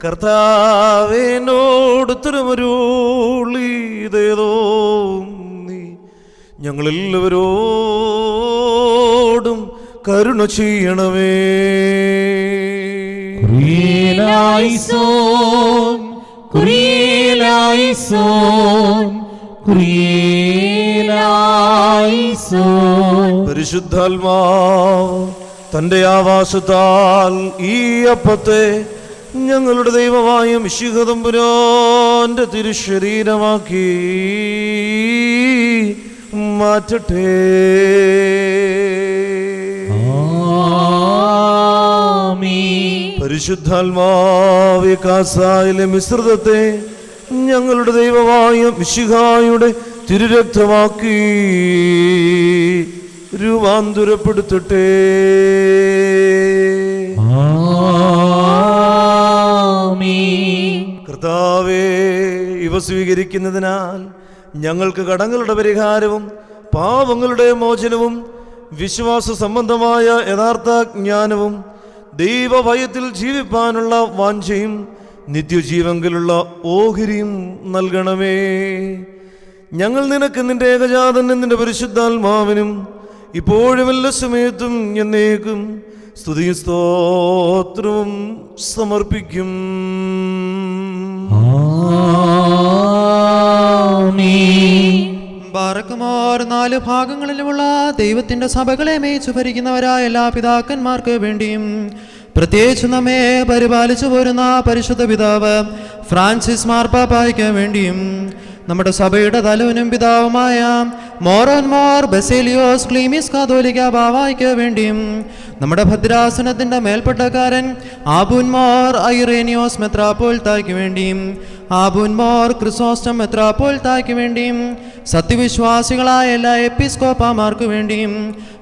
കർത്താവിനോട് ഉത്തരമരുളിതേതോ നീ ഞങ്ങളെല്ലാവരോടും കരുണ ചെയ്യണമേ. കുരിയേലായിസോൻ, കുരിയേലായിസോൻ, കുരിയേലായിസോൻ. പരിശുദ്ധാത്മാവ് തന്റെ ആവാസത്താൽ ഈ അപ്പത്തെ ഞങ്ങളുടെ ദൈവമായ മിശിഹ തമ്പുരാന്റെ തിരുശരീരമാക്കി മാറ്റട്ടെ. പരിശുദ്ധാത്മാവേ, കാസായിലെ മിശ്രിതത്തെ ഞങ്ങളുടെ ദൈവമായ മിശിഹായുടെ തിരുരക്തമാക്കി രൂപാന്തരപ്പെടുത്തട്ടെ. കർത്താവേ, ഇവ സ്വീകരിക്കുന്നതിനാൽ ഞങ്ങൾക്ക് കടങ്ങളുടെ പരിഹാരവും പാപങ്ങളുടെ മോചനവും വിശ്വാസ സംബന്ധമായ യഥാർത്ഥ ജ്ഞാനവും ദൈവഭയത്തിൽ ജീവിപ്പാനുള്ള വാഞ്ചയും നിത്യജീവങ്കിലുള്ള ഓഹരിയും നൽകണമേ. ഞങ്ങൾ നിനക്ക് നിന്റെ ഏകജാതനും നിന്റെ പരിശുദ്ധാത്മാവിനും ഇപ്പോഴും എല്ലാ സമയത്തും എന്നേക്കും സ്തുതിയും സ്തോത്രവും സമർപ്പിക്കും. ബാറക്കുമാർ 4 ഭാഗങ്ങളിലുമുള്ള ദൈവത്തിന്റെ സഭകളെ മേച്ചു ഭരിക്കുന്നവരായ എല്ലാ പിതാക്കന്മാർക്ക് വേണ്ടിയും പ്രത്യേകിച്ച് നമ്മെ പരിപാലിച്ചു പോരുന്ന പരിശുദ്ധ പിതാവ് ഫ്രാൻസിസ് മാർപ്പാപ്പായ്ക്ക് വേണ്ടിയും നമ്മുടെ സഭയുടെ തലവനും പിതാവുമായ മോറോൻമോർ ബസേലിയോസ് ക്ലീമിസ് കാതോലിക്ക ബാവായ്ക്ക് വേണ്ടിയും നമ്മുടെ ഭദ്രാസനത്തിന്റെ മേൽപ്പെട്ടക്കാരൻ ആബൂൻമോർ ഐറേനിയോസ് മെത്രാപ്പോൽത്തായ്ക്ക് വേണ്ടിയും ആബൂൻമോർ ക്രിസോസ്റ്റം മെത്രാപ്പോൽത്തായ്ക്ക് വേണ്ടിയും സത്യവിശ്വാസികളായ എല്ലാ എപ്പിസ്കോപ്പാമാർക്ക് വേണ്ടിയും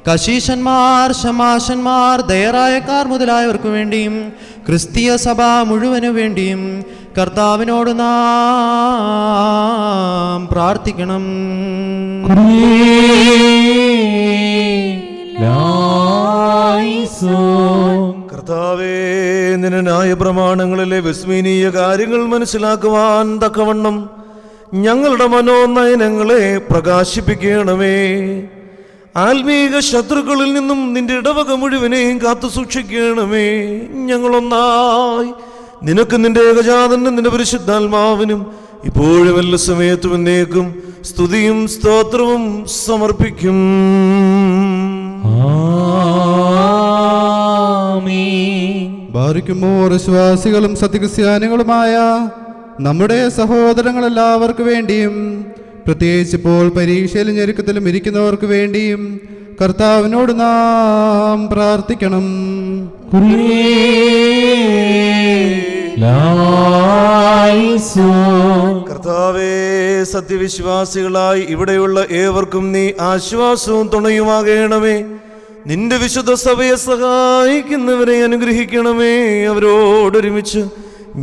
കശീശന്മാർ ശമാശന്മാർ ദയറായക്കാർ മുതലായവർക്ക് വേണ്ടിയും ക്രിസ്തീയ സഭ മുഴുവനു വേണ്ടിയും കർത്താവിനോട് നാം പ്രാർത്ഥിക്കണം. കർത്താവേ, നിന്റെ ന്യായപ്രമാണങ്ങളിലെ വിസ്മരണീയ കാര്യങ്ങൾ മനസ്സിലാക്കുവാൻ തക്കവണ്ണം ഞങ്ങളുടെ മനോനയനങ്ങളെ പ്രകാശിപ്പിക്കണമേ. ആത്മീക ശത്രുക്കളിൽ നിന്നും നിന്റെ ഇടവക മുഴുവനെയും കാത്തു സൂക്ഷിക്കണമേ. ഞങ്ങളൊന്നായി നിനക്ക് നിന്റെ ഏകജാതനും നിന്റെ പരിശുദ്ധാത്മാവിനും ഇപ്പോഴും എല്ലാ സമയത്തും എന്നേക്കും സ്തുതിയും സ്തോത്രവും സമർപ്പിക്കും. ബാരിക്കുമോർ വിശ്വാസികളും സത്യക്രിസ്ത്യാനികളുമായ നമ്മുടെ സഹോദരങ്ങളെല്ലാവർക്കു വേണ്ടിയും പ്രത്യേകിച്ച് ഇപ്പോൾ പരീക്ഷയിലും ഞെരുക്കത്തിലും ഇരിക്കുന്നവർക്ക് വേണ്ടിയും കർത്താവിനോട് നാം പ്രാർത്ഥിക്കണം. കർത്താവേ, സത്യവിശ്വാസികളായി ഇവിടെയുള്ള ഏവർക്കും നീ ആശ്വാസവും തുണയുമാകണമേ. നിന്റെ വിശുദ്ധ സഭയെ സഹായിക്കുന്നവരെ അനുഗ്രഹിക്കണമേ. അവരോടൊരുമിച്ച്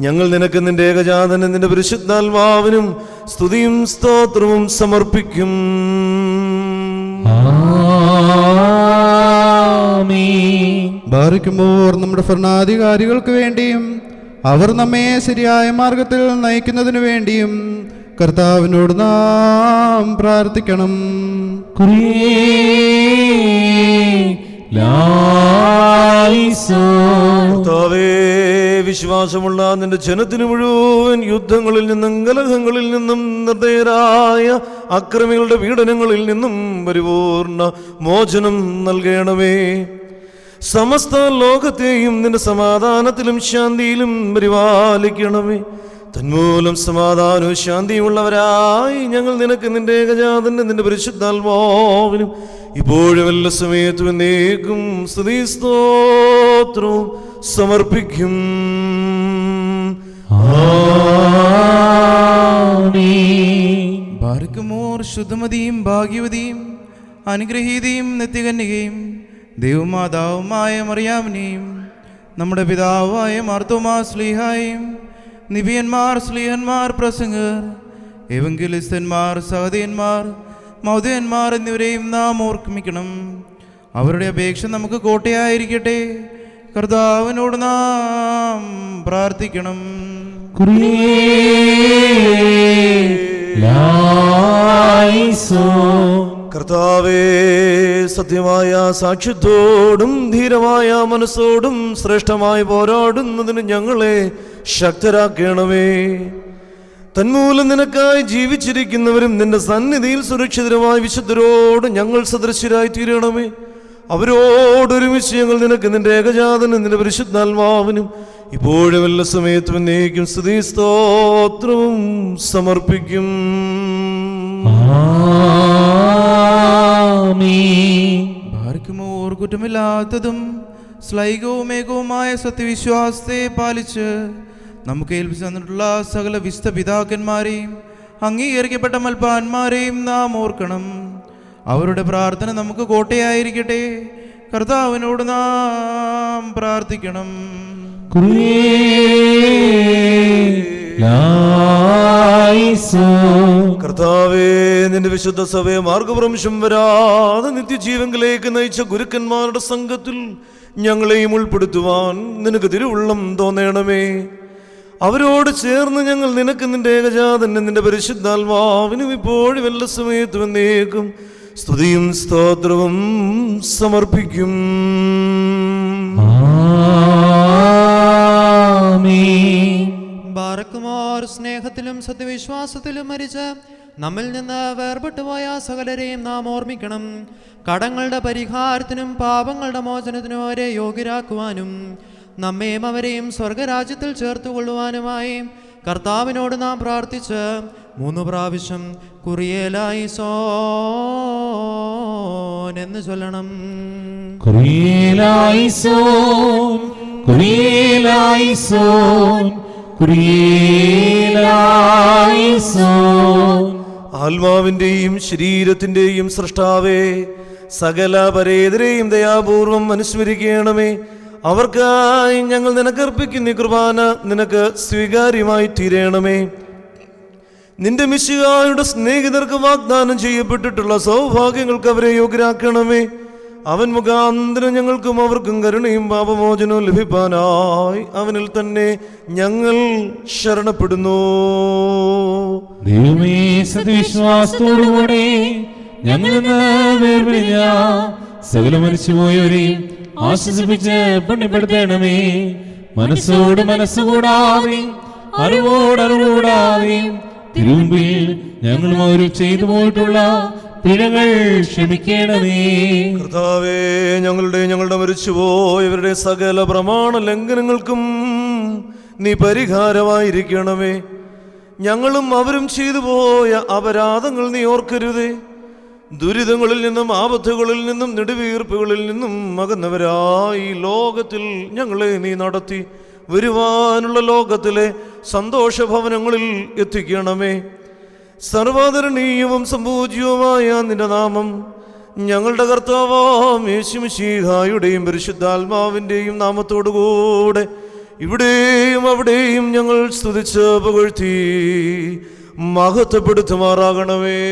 ഞങ്ങൾ നിനക്ക് നിന്റെ ഏകജാതനും നിന്റെ പരിശുദ്ധാത്മാവിനും സ്തുതിയും സ്തോത്രവും സമർപ്പിക്കും. ബാരിക്കുമോർ നമ്മുടെ ഭരണാധികാരികൾക്ക് വേണ്ടിയും അവർ നമ്മെ ശരിയായ മാർഗത്തിൽ നയിക്കുന്നതിനു വേണ്ടിയും കർത്താവിനോട് നാം പ്രാർത്ഥിക്കണം. കർത്താവേ, വിശ്വാസമുള്ള നിന്റെ ജനത്തിന് മുഴുവൻ യുദ്ധങ്ങളിൽ നിന്നും കലഹങ്ങളിൽ നിന്നും നിർദ്ദയരായ അക്രമികളുടെ പീഡനങ്ങളിൽ നിന്നും പരിപൂർണ മോചനം നൽകണമേ. സമസ്ത ലോകത്തെയും നിന്റെ സമാധാനത്തിലും ശാന്തിയിലും പരിപാലിക്കണമേ. തന്മൂലം സമാധാനവും ശാന്തിയുമുള്ളവരായി ഞങ്ങൾ നിനക്ക് നിന്റെ ഏകജാതനും നിന്റെ പരിശുദ്ധാത്മാവിനും ഇപ്പോഴും എല്ലാ സമയത്തും എന്നേക്കും സ്തുതി സ്തോത്രവും സമർപ്പിക്കും. ബാരിക്കുമോർ ശുദ്ധമതിയും ഭാഗ്യവതിയും അനുഗ്രഹീതയും നിത്യകന്യകയും ദൈവമാതാവുമായ മറിയാമിനെയും നമ്മുടെ പിതാവായ മാർത്തോമാ സ്ലീഹായും നിബിയന്മാർ സ്ലീഹന്മാർ പ്രസംഗർ എവങ്കലിസ്തന്മാർ സഹോദയന്മാർ മൗദയന്മാർ എന്നിവരെയും നാം ഓർമ്മിക്കണം. അവരുടെ അപേക്ഷ നമുക്ക് കോട്ടയായിരിക്കട്ടെ. കർത്താവിനോട് നാം പ്രാർത്ഥിക്കണം. കർത്താവേ, സത്യമായ സാക്ഷ്യത്തോടും ധീരമായ മനസ്സോടും ശ്രേഷ്ഠമായി പോരാടുന്നതിന് ഞങ്ങളെ ശക്തരാക്കണമേ. തന്മൂലം നിനക്കായി ജീവിച്ചിരിക്കുന്നവരും നിന്റെ സന്നിധിയിൽ സുരക്ഷിതരുമായ വിശുദ്ധരോട് ഞങ്ങൾ സദൃശ്യരായി തീരണമേ. അവരോടൊരുമിച്ച് ഞങ്ങൾ നിനക്ക് നിന്റെ ഏകജാതനും നിന്റെ പരിശുദ്ധാത്മാവിനും ഇപ്പോഴും എല്ലാ സമയത്തും എന്നേക്കും സ്തുതി സ്തോത്രവും സമർപ്പിക്കും. ഭാരിക്കുമോർ കുറ്റമില്ലാത്തതും ശ്ലൈകവും ഏകവുമായ സത്യവിശ്വാസത്തെ പാലിച്ച് നമുക്ക് ഏൽപ്പിച്ചു തന്നിട്ടുള്ള സകല വിശുദ്ധ പിതാക്കന്മാരെയും അംഗീകരിക്കപ്പെട്ട മൽപ്പാന്മാരെയും നാം ഓർക്കണം. അവരുടെ പ്രാർത്ഥന നമുക്ക് കോട്ടയായിരിക്കട്ടെ. കർത്താവിനോട് നാം പ്രാർത്ഥിക്കണം. കർത്താവേ, നിന്റെ വിശുദ്ധ സഭയെ മാർഗഭ്രംശം വരാതെ നിത്യജീവങ്കിലേക്ക് നയിച്ച ഗുരുക്കന്മാരുടെ സംഘത്തിൽ ഞങ്ങളെയും ഉൾപ്പെടുത്തുവാൻ നിനക്ക് തിരുവുള്ളം തോന്നണമേ. അവരോട് ചേർന്ന് ഞങ്ങൾ നിനക്ക് നിന്റെ ഏകജാതന്നെ നിന്റെ പരിശുദ്ധാത്മാവിനും ഇപ്പോഴും എല്ലാ സമയത്തും എന്നേക്കും സ്തുതിയും സ്തോത്രവും സമർപ്പിക്കും. ബാറക്കുമാർ സ്നേഹത്തിലും സത്യവിശ്വാസത്തിലും മരിച്ച് നമ്മിൽ നിന്ന് വേർപെട്ടുപോയ സകലരെയും നാം ഓർമ്മിക്കണം. കടങ്ങളുടെ പരിഹാരത്തിനും പാപങ്ങളുടെ മോചനത്തിനും അവരെ യോഗ്യരാക്കുവാനും നമ്മയും അവരെയും സ്വർഗരാജ്യത്തിൽ ചേർത്തുകൊള്ളുവാനുമായി കർത്താവിനോട് നാം പ്രാർത്ഥിച്ച് 3 പ്രാവശ്യം കുറിയേലായിസോൻ എന്ന് ചൊല്ലണം. കുറിയേലായിസോൻ, കുറിയേലായിസോൻ, കുറിയേലായിസോൻ. ആത്മാവിൻ്റെയും ശരീരത്തിൻ്റെയും സൃഷ്ടാവേ, സകല പരേതരെയും ദയാപൂർവം അനുസ്മരിക്കണമേ. അവർക്കായി ഞങ്ങൾ നിനക്കർപ്പിക്കുന്ന ഈ കുർബാന നിനക്ക് സ്വീകാര്യമായി തീരണമേ. നിന്റെ മിശിഹായുടെ സ്നേഹിതർക്ക് വാഗ്ദാനം ചെയ്യപ്പെട്ടിട്ടുള്ള സൗഭാഗ്യങ്ങൾക്ക് അവരെ യോഗ്യരാക്കണമേ. അവൻ മുഖാന്തരം ഞങ്ങൾക്കും അവർക്കും കരുണയും പാപമോചനവും ലഭിപ്പാനായി അവനിൽ തന്നെ ഞങ്ങൾ ശരണപ്പെടുന്നു. ദൈവമേ, സത്യവിശ്വാസത്തോടുകൂടെ ഞങ്ങൾ വേർപിരിഞ്ഞ സകല മരിച്ചുപോയവരെയും ആശ്വസിപ്പിച്ച് പുണ്യപ്പെടുത്തണമേ. മനസ്സോട് മനസ്സുകൂടാതെയും അറിവോടറിവൂടാതെയും തിരുമുമ്പിൽ ഞങ്ങളും അവർ ചെയ്തു പോയിട്ടുള്ള പിഴകൾ ക്ഷമിക്കണമേ. കർത്താവേ, ഞങ്ങളുടെ മരിച്ചുപോയവരുടെ സകല പ്രമാണ ലംഘനങ്ങൾക്കും നീ പരിഹാരമായിരിക്കണമേ. ഞങ്ങളും അവരും ചെയ്തു പോയ അപരാധങ്ങൾ നീ ഓർക്കരുതേ. ദുരിതങ്ങളിൽ നിന്നും ആപത്തുകളിൽ നിന്നും നെടുവീർപ്പുകളിൽ നിന്നും അകന്നവരായി ലോകത്തിൽ ഞങ്ങളെ നീ നടത്തി വരുവാനുള്ള ലോകത്തിലെ സന്തോഷഭവനങ്ങളിൽ എത്തിക്കണമേ. സർവ്വധരണീയവും സംപൂജ്യവുമായ നിന്റെ നാമം ഞങ്ങളുടെ കർത്താവാം യേശുമിശിഹായുടെയും പരിശുദ്ധാത്മാവിൻ്റെയും നാമത്തോടുകൂടെ ഇവിടെയും അവിടെയും ഞങ്ങൾ സ്തുതിച്ച് പുകഴ്ത്തി മഹത്വപ്പെടുത്തുമാറാകണമേ.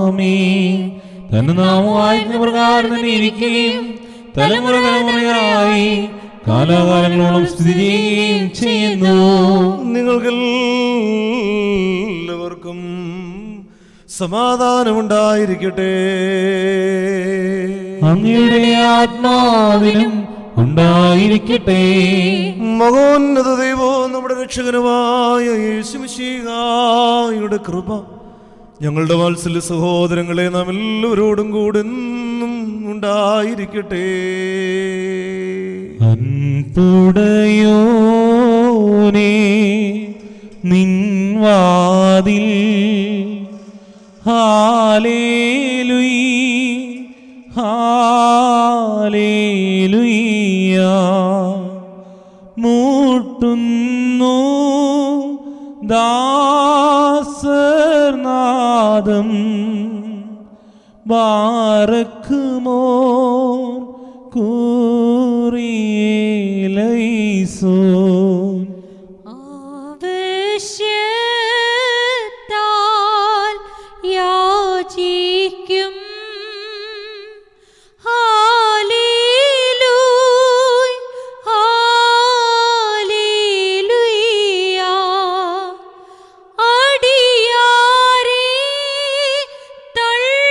ആമീൻ. തന്റെ നാമവാഴ്ന്ന പ്രകാരം തന്നെ ഇരിക്കുകയും തലമുറ തലമുറയായി കാലാകാലങ്ങളോളം സ്ഥിതി ചെയ്യുകയും ചെയ്യുന്നു. നിങ്ങൾക്കെല്ലാവർക്കും സമാധാനമുണ്ടായിരിക്കട്ടെ. അങ്ങയുടെ ആത്മാവിനും ഉണ്ടായിരിക്കട്ടെ. മഹോന്നത ദൈവവും നമ്മുടെ രക്ഷകനുമായ യേശുമിശിഹായുടെ കൃപ ഞങ്ങളുടെ വാത്സല്യ സഹോദരങ്ങളെ നാം എല്ലാവരോടും കൂടെ എന്നും ഉണ്ടായിരിക്കട്ടെ. അൻപുടയോനേ, നിൻവാതിൽ ഹാലേലുയ ഹാലേലുയ മൂട്ടുന്നു ദാസർനാദം ബാറക്കുമോ കുറിയേലൈസോൻ. ആവശ്യത്താൽ യാചിക്കും ഹാലേലൂയ ഹാലേലൂയ. അടിയാരെ തള്ളിയിടല്ലേ,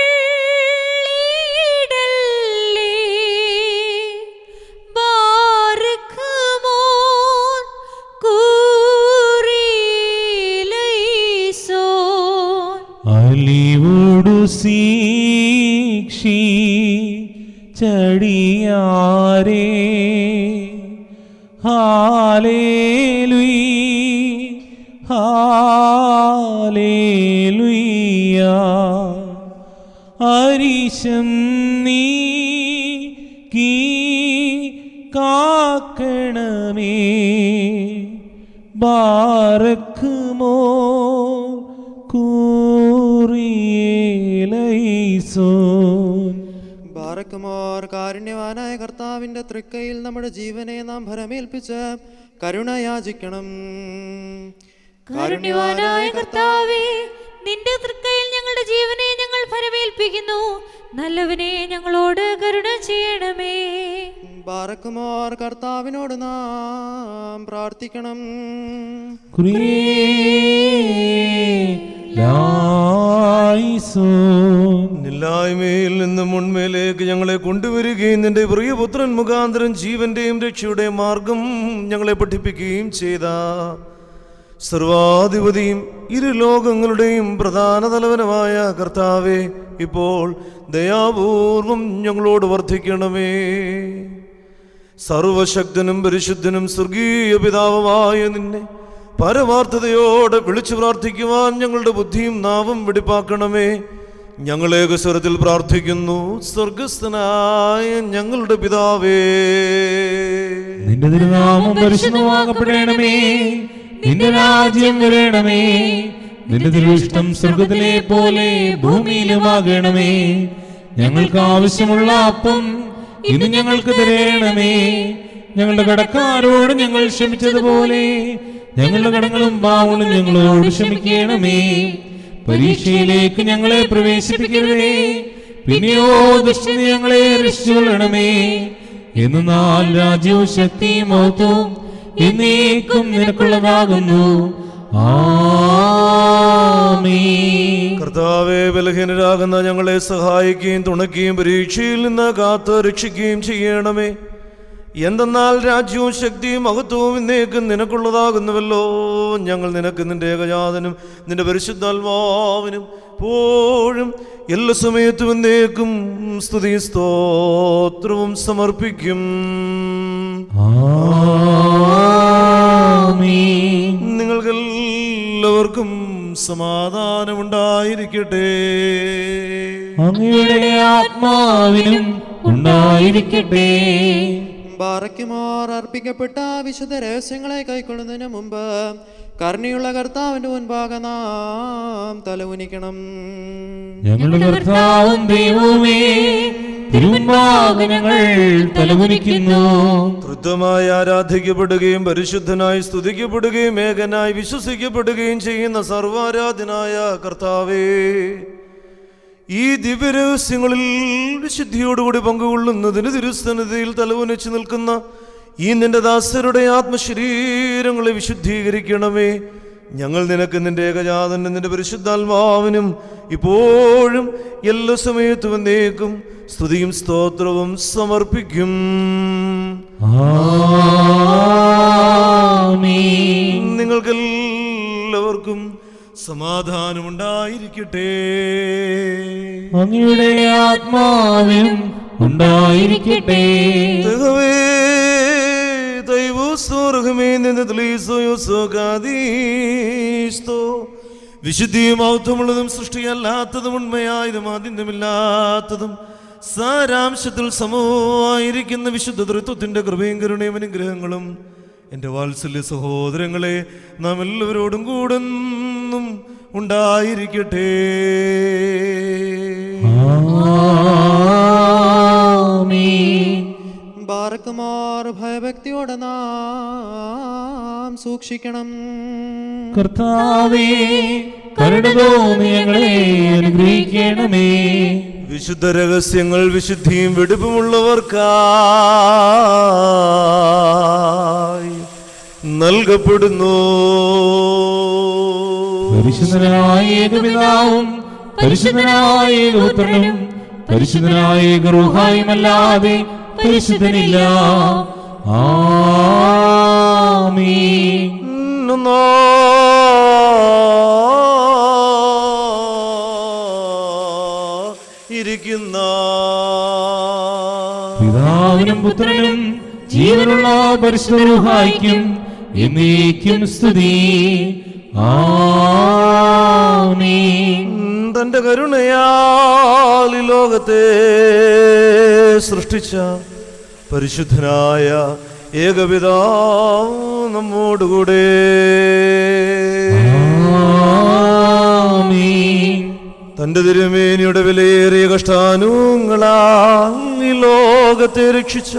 ബാറക്കുമോൻ കുറിയേലൈസോൻ. അലിവോടു സീക്ഷി ചടിയാരേ ഹാലേലുയ ഹാലേലുയ. അരിശം നീക്കി കാക്കണമേ, ബാറക്കുമോ കുറിയേലൈസോൻ. ബാറക്കുമോർ കാരുണ്യവാനായ കർത്താവിന്റെ തൃക്കൈയിൽ നമ്മുടെ ജീവനെ നാം ഭരമേൽപ്പിച്ച് കരുണയാചിക്കണം. കാരുണ്യവാനായ കർത്താവേ, നിന്റെ തൃക്കൈയിൽ ഞങ്ങളുടെ ജീവനെ ഞങ്ങൾ ഫലമേൽപ്പിക്കുന്നു. നല്ലവനെ ഞങ്ങളോട് കരുണ ചെയ്യണമേ. ബാറക്കുമോർ കർത്താവിനോട് നാം പ്രാർത്ഥിക്കണം. ഇല്ലായ്മയിൽ നിന്ന് മുൻമേലേക്ക് ഞങ്ങളെ കൊണ്ടുവരികയും നിന്റെ പ്രിയപുത്രൻ മുഖാന്തരം ജീവന്റെയും രക്ഷയുടെയും മാർഗം ഞങ്ങളെ പഠിപ്പിക്കുകയും ചെയ്ത സർവാധിപതിയും ഇരു ലോകങ്ങളുടെയും പ്രധാന തലവനുമായ കർത്താവേ, ഇപ്പോൾ ദയാപൂർവം ഞങ്ങളോട് വർദ്ധിക്കണമേ. സർവശക്തനും പരിശുദ്ധനും സ്വർഗീയ പിതാവുമായ നിന്നെ പരമാർത്ഥതയോടെ വിളിച്ചു പ്രാർത്ഥിക്കുവാൻ ഞങ്ങളുടെ ബുദ്ധിയും നാവും വെടിപ്പാക്കണമേ. ഞങ്ങളേകസ്വരത്തിൽ പ്രാർത്ഥിക്കുന്നു. സ്വർഗസ്ഥനായ ഞങ്ങളുടെ പിതാവേ, നിന്റെ തിരുനാമം പരിശുദ്ധമാക്കപ്പെടണമേ. നിന്റെ രാജ്യം വരണമേ. നിന്റെ തിരുവിഷ്ടം സ്വർഗത്തിലെ പോലെ ഭൂമിയിലുമാകണമേ. ഞങ്ങൾക്ക് ആവശ്യമുള്ള അപ്പം ഇന്ന് ഞങ്ങൾക്ക് തരണമേ. ഞങ്ങളുടെ കടക്കാരോട് ഞങ്ങൾ ക്ഷമിച്ചതുപോലെ ഞങ്ങളുടെ കടങ്ങളും പാവങ്ങളും ഞങ്ങളോട് ക്ഷമിക്കണമേ. പരീക്ഷയിലേക്ക് ഞങ്ങളെ പ്രവേശിപ്പിക്കരുതേ, പിന്നെയോ ദുഷ്ടൻ ഞങ്ങളെ രക്ഷിച്ചുകൊള്ളണമേ. എന്നാൽ രാജ്യവും ശക്തിയും മഹത്വവും എന്നേക്കും നിനക്കുള്ളതാകുന്നു. ആമേൻ. കർത്താവേ, ബലഹീനരാകുന്ന ഞങ്ങളെ സഹായിക്കുകയും തുണയ്ക്കുകയും പരീക്ഷയിൽ നിന്ന് കാത്ത് രക്ഷിക്കുകയും ചെയ്യണമേ. എന്തെന്നാൽ രാജ്യവും ശക്തിയും മഹത്വവും എന്നേക്കും നിനക്കുള്ളതാകുന്നുവല്ലോ. ഞങ്ങൾ നിനക്ക് നിന്റെ ഏകജാതനും നിന്റെ പരിശുദ്ധാത്മാവിനും എപ്പോഴും എല്ലാ സമയത്തും എന്നേക്കും സ്തുതി സ്തോത്രവും സമർപ്പിക്കും. നിങ്ങൾക്കെല്ലാവർക്കും സമാധാനമുണ്ടായിരിക്കട്ടെ. അങ്ങയുടെ ആത്മാവിനും ഉണ്ടായിരിക്കട്ടെ. ബാറക്കുമോർ അർപ്പിക്കപ്പെട്ട വിശുദ്ധ രഹസ്യങ്ങളെ കൈക്കൊള്ളുന്നതിന് മുമ്പ് കരുണയുള്ള കർത്താവിന്റെ മുൻപാകെ നാം തലകുനിക്കണം. ഞങ്ങളുടെ കർത്താവും ദൈവവുമേ, തിരുമുൻപാകെ ഞങ്ങൾ തലകുനിക്കുന്നു. ധൃതമായി ആരാധിക്കപ്പെടുകയും പരിശുദ്ധനായി സ്തുതിക്കപ്പെടുകയും ഏകനായി വിശ്വസിക്കപ്പെടുകയും ചെയ്യുന്ന സർവാരാധനായ കർത്താവേ, ഈ ദിവ്യരഹസ്യങ്ങളിൽ വിശുദ്ധിയോടുകൂടി പങ്കുകൊള്ളുന്നതിന് തിരുസന്നിധിയിൽ തലകുനിച്ച് നിൽക്കുന്ന ഈ നിന്റെ ദാസരുടെ ആത്മശരീരങ്ങളെ വിശുദ്ധീകരിക്കണമേ. ഞങ്ങൾ നിനക്ക് നിന്റെ ഏകജാതനും നിന്റെ പരിശുദ്ധാത്മാവിനും ഇപ്പോഴും എല്ലാ സമയത്തും എന്നേക്കും സ്തുതിയും സ്തോത്രവും സമർപ്പിക്കും. ആമേൻ. നിങ്ങൾക്കെല്ലാവർക്കും സമാധാനമുണ്ടായിരിക്കട്ടെ. അങ്ങയുടെ ആത്മാവിനും ഉണ്ടായിരിക്കട്ടെ. വിശുദ്ധിയും ഔദ്ധമുള്ളതും സൃഷ്ടിയല്ലാത്തതും ഉണ്മയായതും ആദ്യമില്ലാത്തതും സാരാംശത്തിൽ സമൂഹമായിരിക്കുന്ന വിശുദ്ധ തൃത്വത്തിന്റെ കൃപയും കരുണയും അനുഗ്രഹങ്ങളും എൻ്റെ വാത്സല്യ സഹോദരങ്ങളെ നാം എല്ലാവരോടും കൂടുന്നും ഉണ്ടായിരിക്കട്ടെ. ബാറക്കുമോർ ഭയഭക്തിയോടെ നാം സൂക്ഷിക്കണം. കർത്താവേ, കരുണ തോന്നി ഞങ്ങളെ അനുഗ്രഹിക്കണമേ. വിശുദ്ധ രഹസ്യങ്ങൾ വിശുദ്ധിയും വെടിപ്പുമുള്ളവർക്കായി നൽകപ്പെടുന്നു. പരിശുദ്ധനായ ഏകപിതാവും പരിശുദ്ധനായ ഏകപുത്രനും പരിശുദ്ധനായ ഏകറൂഹായുമല്ലാതെ പരിശുദ്ധനില്ല. ആമേൻ. ഇരിക്കുന്ന പിതാവിനും പുത്രനും ജീവനുള്ള പരിശുദ്ധ റൂഹായ്ക്കും എന്നേക്കും സ്തുതി. ആമേൻ. തന്റെ കരുണയാൽ ഈ ലോകത്തെ സൃഷ്ടിച്ച പരിശുദ്ധനായ ഏകപിതാവ് നമ്മോടുകൂടെ. ആമേൻ. തന്റെ തിരുമേനിയുടെ വിലയേറിയ കഷ്ടാനുങ്ങളാൽ ഈ ലോകത്തെ രക്ഷിച്ച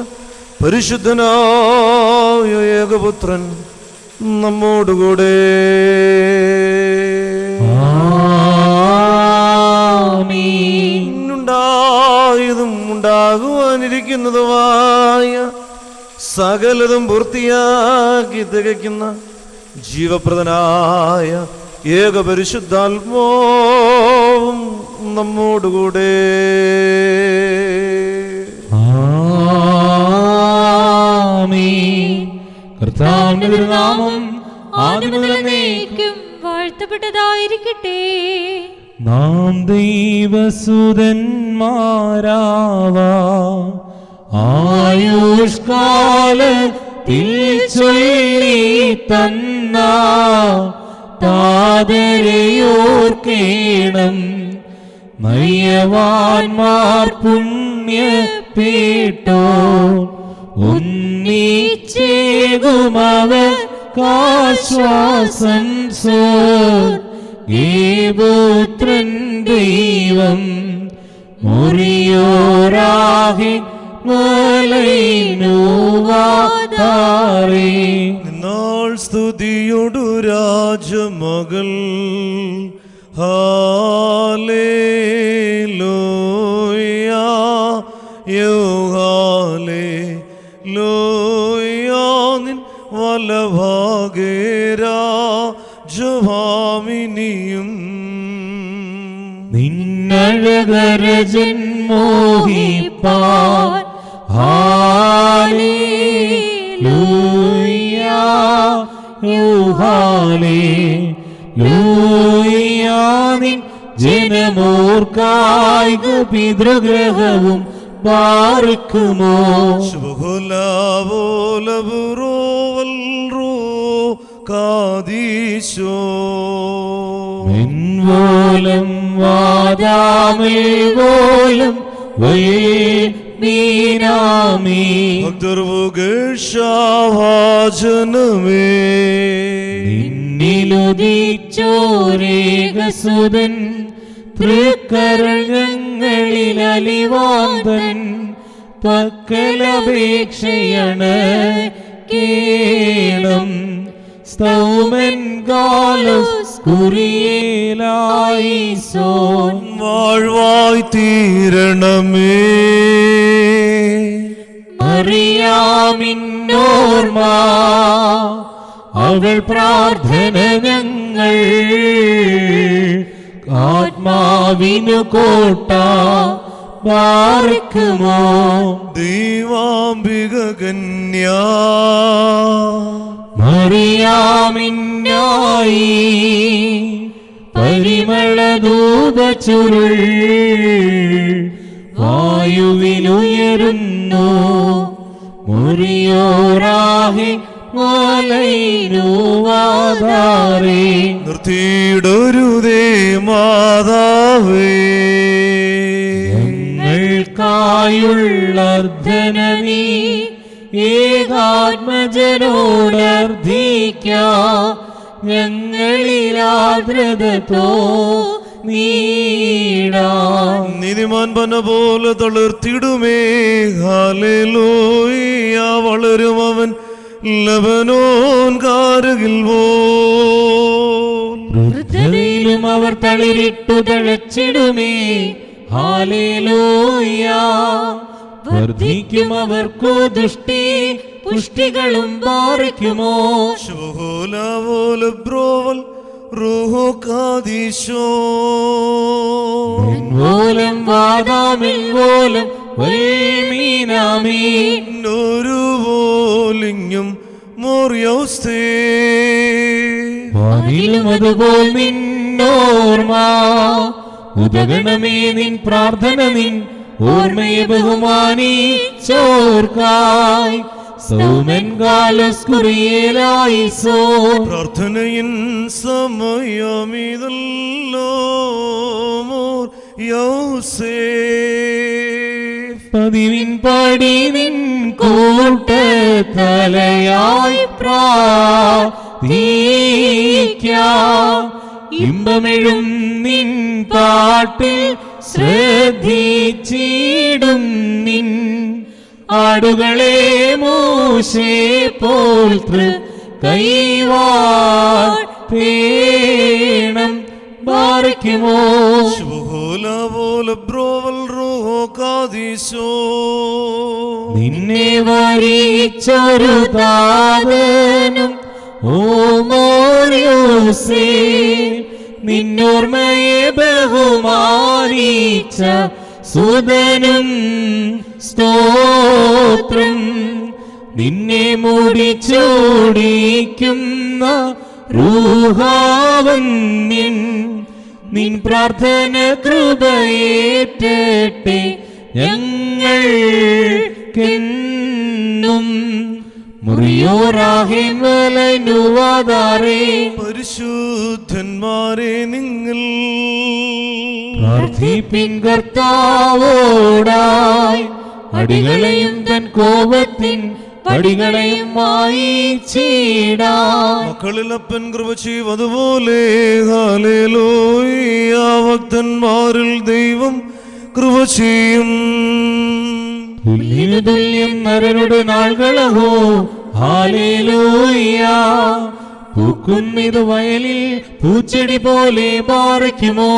പരിശുദ്ധനായ ഏകപുത്രൻ നമ്മോടുകൂടെ. ആമേൻ. ഉണ്ടായതും ഉണ്ടാകുവാനിരിക്കുന്നതുമായ സകലതും പൂർത്തിയാക്കി തികയ്ക്കുന്ന ജീവപ്രദനായ ഏക പരിശുദ്ധാത്മാവും നമ്മോടുകൂടെ. ആമേൻ. കർത്താവിന്റെ തിരുനാമം ആദ്യം മുതൽ എന്നേക്കും വാഴ്ത്തപ്പെട്ടതായിരിക്കട്ടെ. നാം ദൈവസുതന്മാരാവാ ആയുഷ്കാലത്തിൽ ചൊല്ലി തന്ന താതരയോർക്കേണം. നയവാന്മാർ പുണ്യപീഠോ ഒന്നിച്ചേകുമവർ കാശ്വാസം സ്വപുത്രൻ ദൈവം മുറിയോരാഹി മലൈനുവാതാരേ. നിന്നാൾ സ്തുതിയൊടു രാജമകൾ ഹാലേലൂയ ഹാലേലൂയ. നിൻ വലഭാഗേ രാജഭാമിനിയും നിന്നഴകരജൻ മോഹിപ്പാൻ ഹാലേലൂയ ഹാലേലൂയ. നിൻ ജനമോർക്കായിക പിതൃഗ്രഹവും പാർക്കുമോ. മെൻവോലം വാദാമിൽ പോലും വൈനീനാമി നിന്നിലുദിച്ചോരേകസുതൻ തൃക്കരങ്ങളിൽ അലിവാന്തൻ പക്കലപേക്ഷയാണ് കേണം. സ്തൗമൻ ഗാലോസ് കുറിയേലായി സോൻ വാഴ്വായി തീരണമേ. മറിയാമിന്നോർമ്മ അവൾ പ്രാർത്ഥന ഞങ്ങൾ ആത്മാവിനു കോട്ട പാർക്കുമോ. ദൈവാംബിക കന്യാ മറിയാമിന്നായി പരിമളദൂത ചുരുൾ വായുവിലുയരുന്നു. മുറിയോരാഹി മലൈനുവാതാരേ. നിർത്തിയിടൊരുതേ മാതാവേ. ഞങ്ങൾക്കായുള്ള അർദ്ധന നീ ഏകാത്മജനോടർദ്ധിക്ക. ഞങ്ങളിലാദ്രതോ നീടാൻ. നീതിമാൻ പന പോലെ തളിർത്തിടുമേ. ഹല്ലേലൂയ. വളരും അവൻ ലബനോൻ കാരകിൽ പോൽ. വൃദ്ധതയിലും അവർ തളിരിട്ടു തഴച്ചിടുമേ. ഹല്ലേലൂയ. വർദ്ധിക്കും അവർക്കു ദുഷ്ടി പുഷ്ടികളും പാറിക്കുമോ. മൂലം വാദാമിൽ മൂലം ും വാനിലും അതുപോൽ നിന്നോർമ്മ ഉദഗണമേ. നിൻ പ്രാർത്ഥന നിൻ ഓർമ്മയെ ബഹുമാനിച്ചോർക്കായി സൗമൻ ഗാലോസ് കുറിയേലായി സോ. പ്രാർത്ഥനയിൻ സമയമിതല്ലോ യൗസേഫ്. പതിവിൻ പടി നിൻ കൂട്ടത്തലയായി പ്രാർത്ഥിക്കാം. ഇമ്പമെഴും നിൻ പാട്ടിൽ ശ്രദ്ധിച്ചിടും നിൻ ആടുകളെ മോശെ പോൽ കൈവാട്ടേണം. പാറയ്ക്കുമോ. നിന്നെ വരിച്ചൊരു താതനും ഓമോറിയോസേ, നിന്നോർമ്മയെ ബഹുമാനിച്ച സുതനും സ്തോത്രം. നിന്നെ മുടിച്ചോടിക്കുന്ന റൂഹാവന്യൻ, നിൻ പ്രാർത്ഥന കൃപയേറ്റട്ടെ ഞങ്ങൾക്കെന്നും. മുറിയോറാഹിൻ വലനുവാദാരേ, പരിശുദ്ധന്മാരെ നിങ്ങൾ പ്രാർത്ഥിപ്പിൻ കർത്താവോടായി. അടികളെയും തൻ കോപത്തിൻ പടികളെയും മായിച്ചിടാൻ. മക്കളിലപ്പൻ കൃപ ചെയ്വതുപോലെ ഹല്ലേലൂയ, ഭക്തന്മാരിൽ ദൈവം കൃപ ചെയ്യും. തുല്യനു തുല്യം നരരുടെ നാളുകളഹോ, ഹല്ലേലൂയ. പൂക്കുന്നിത് വയലിൽ പൂച്ചെടി പോലെ പാറയ്ക്കുമോ.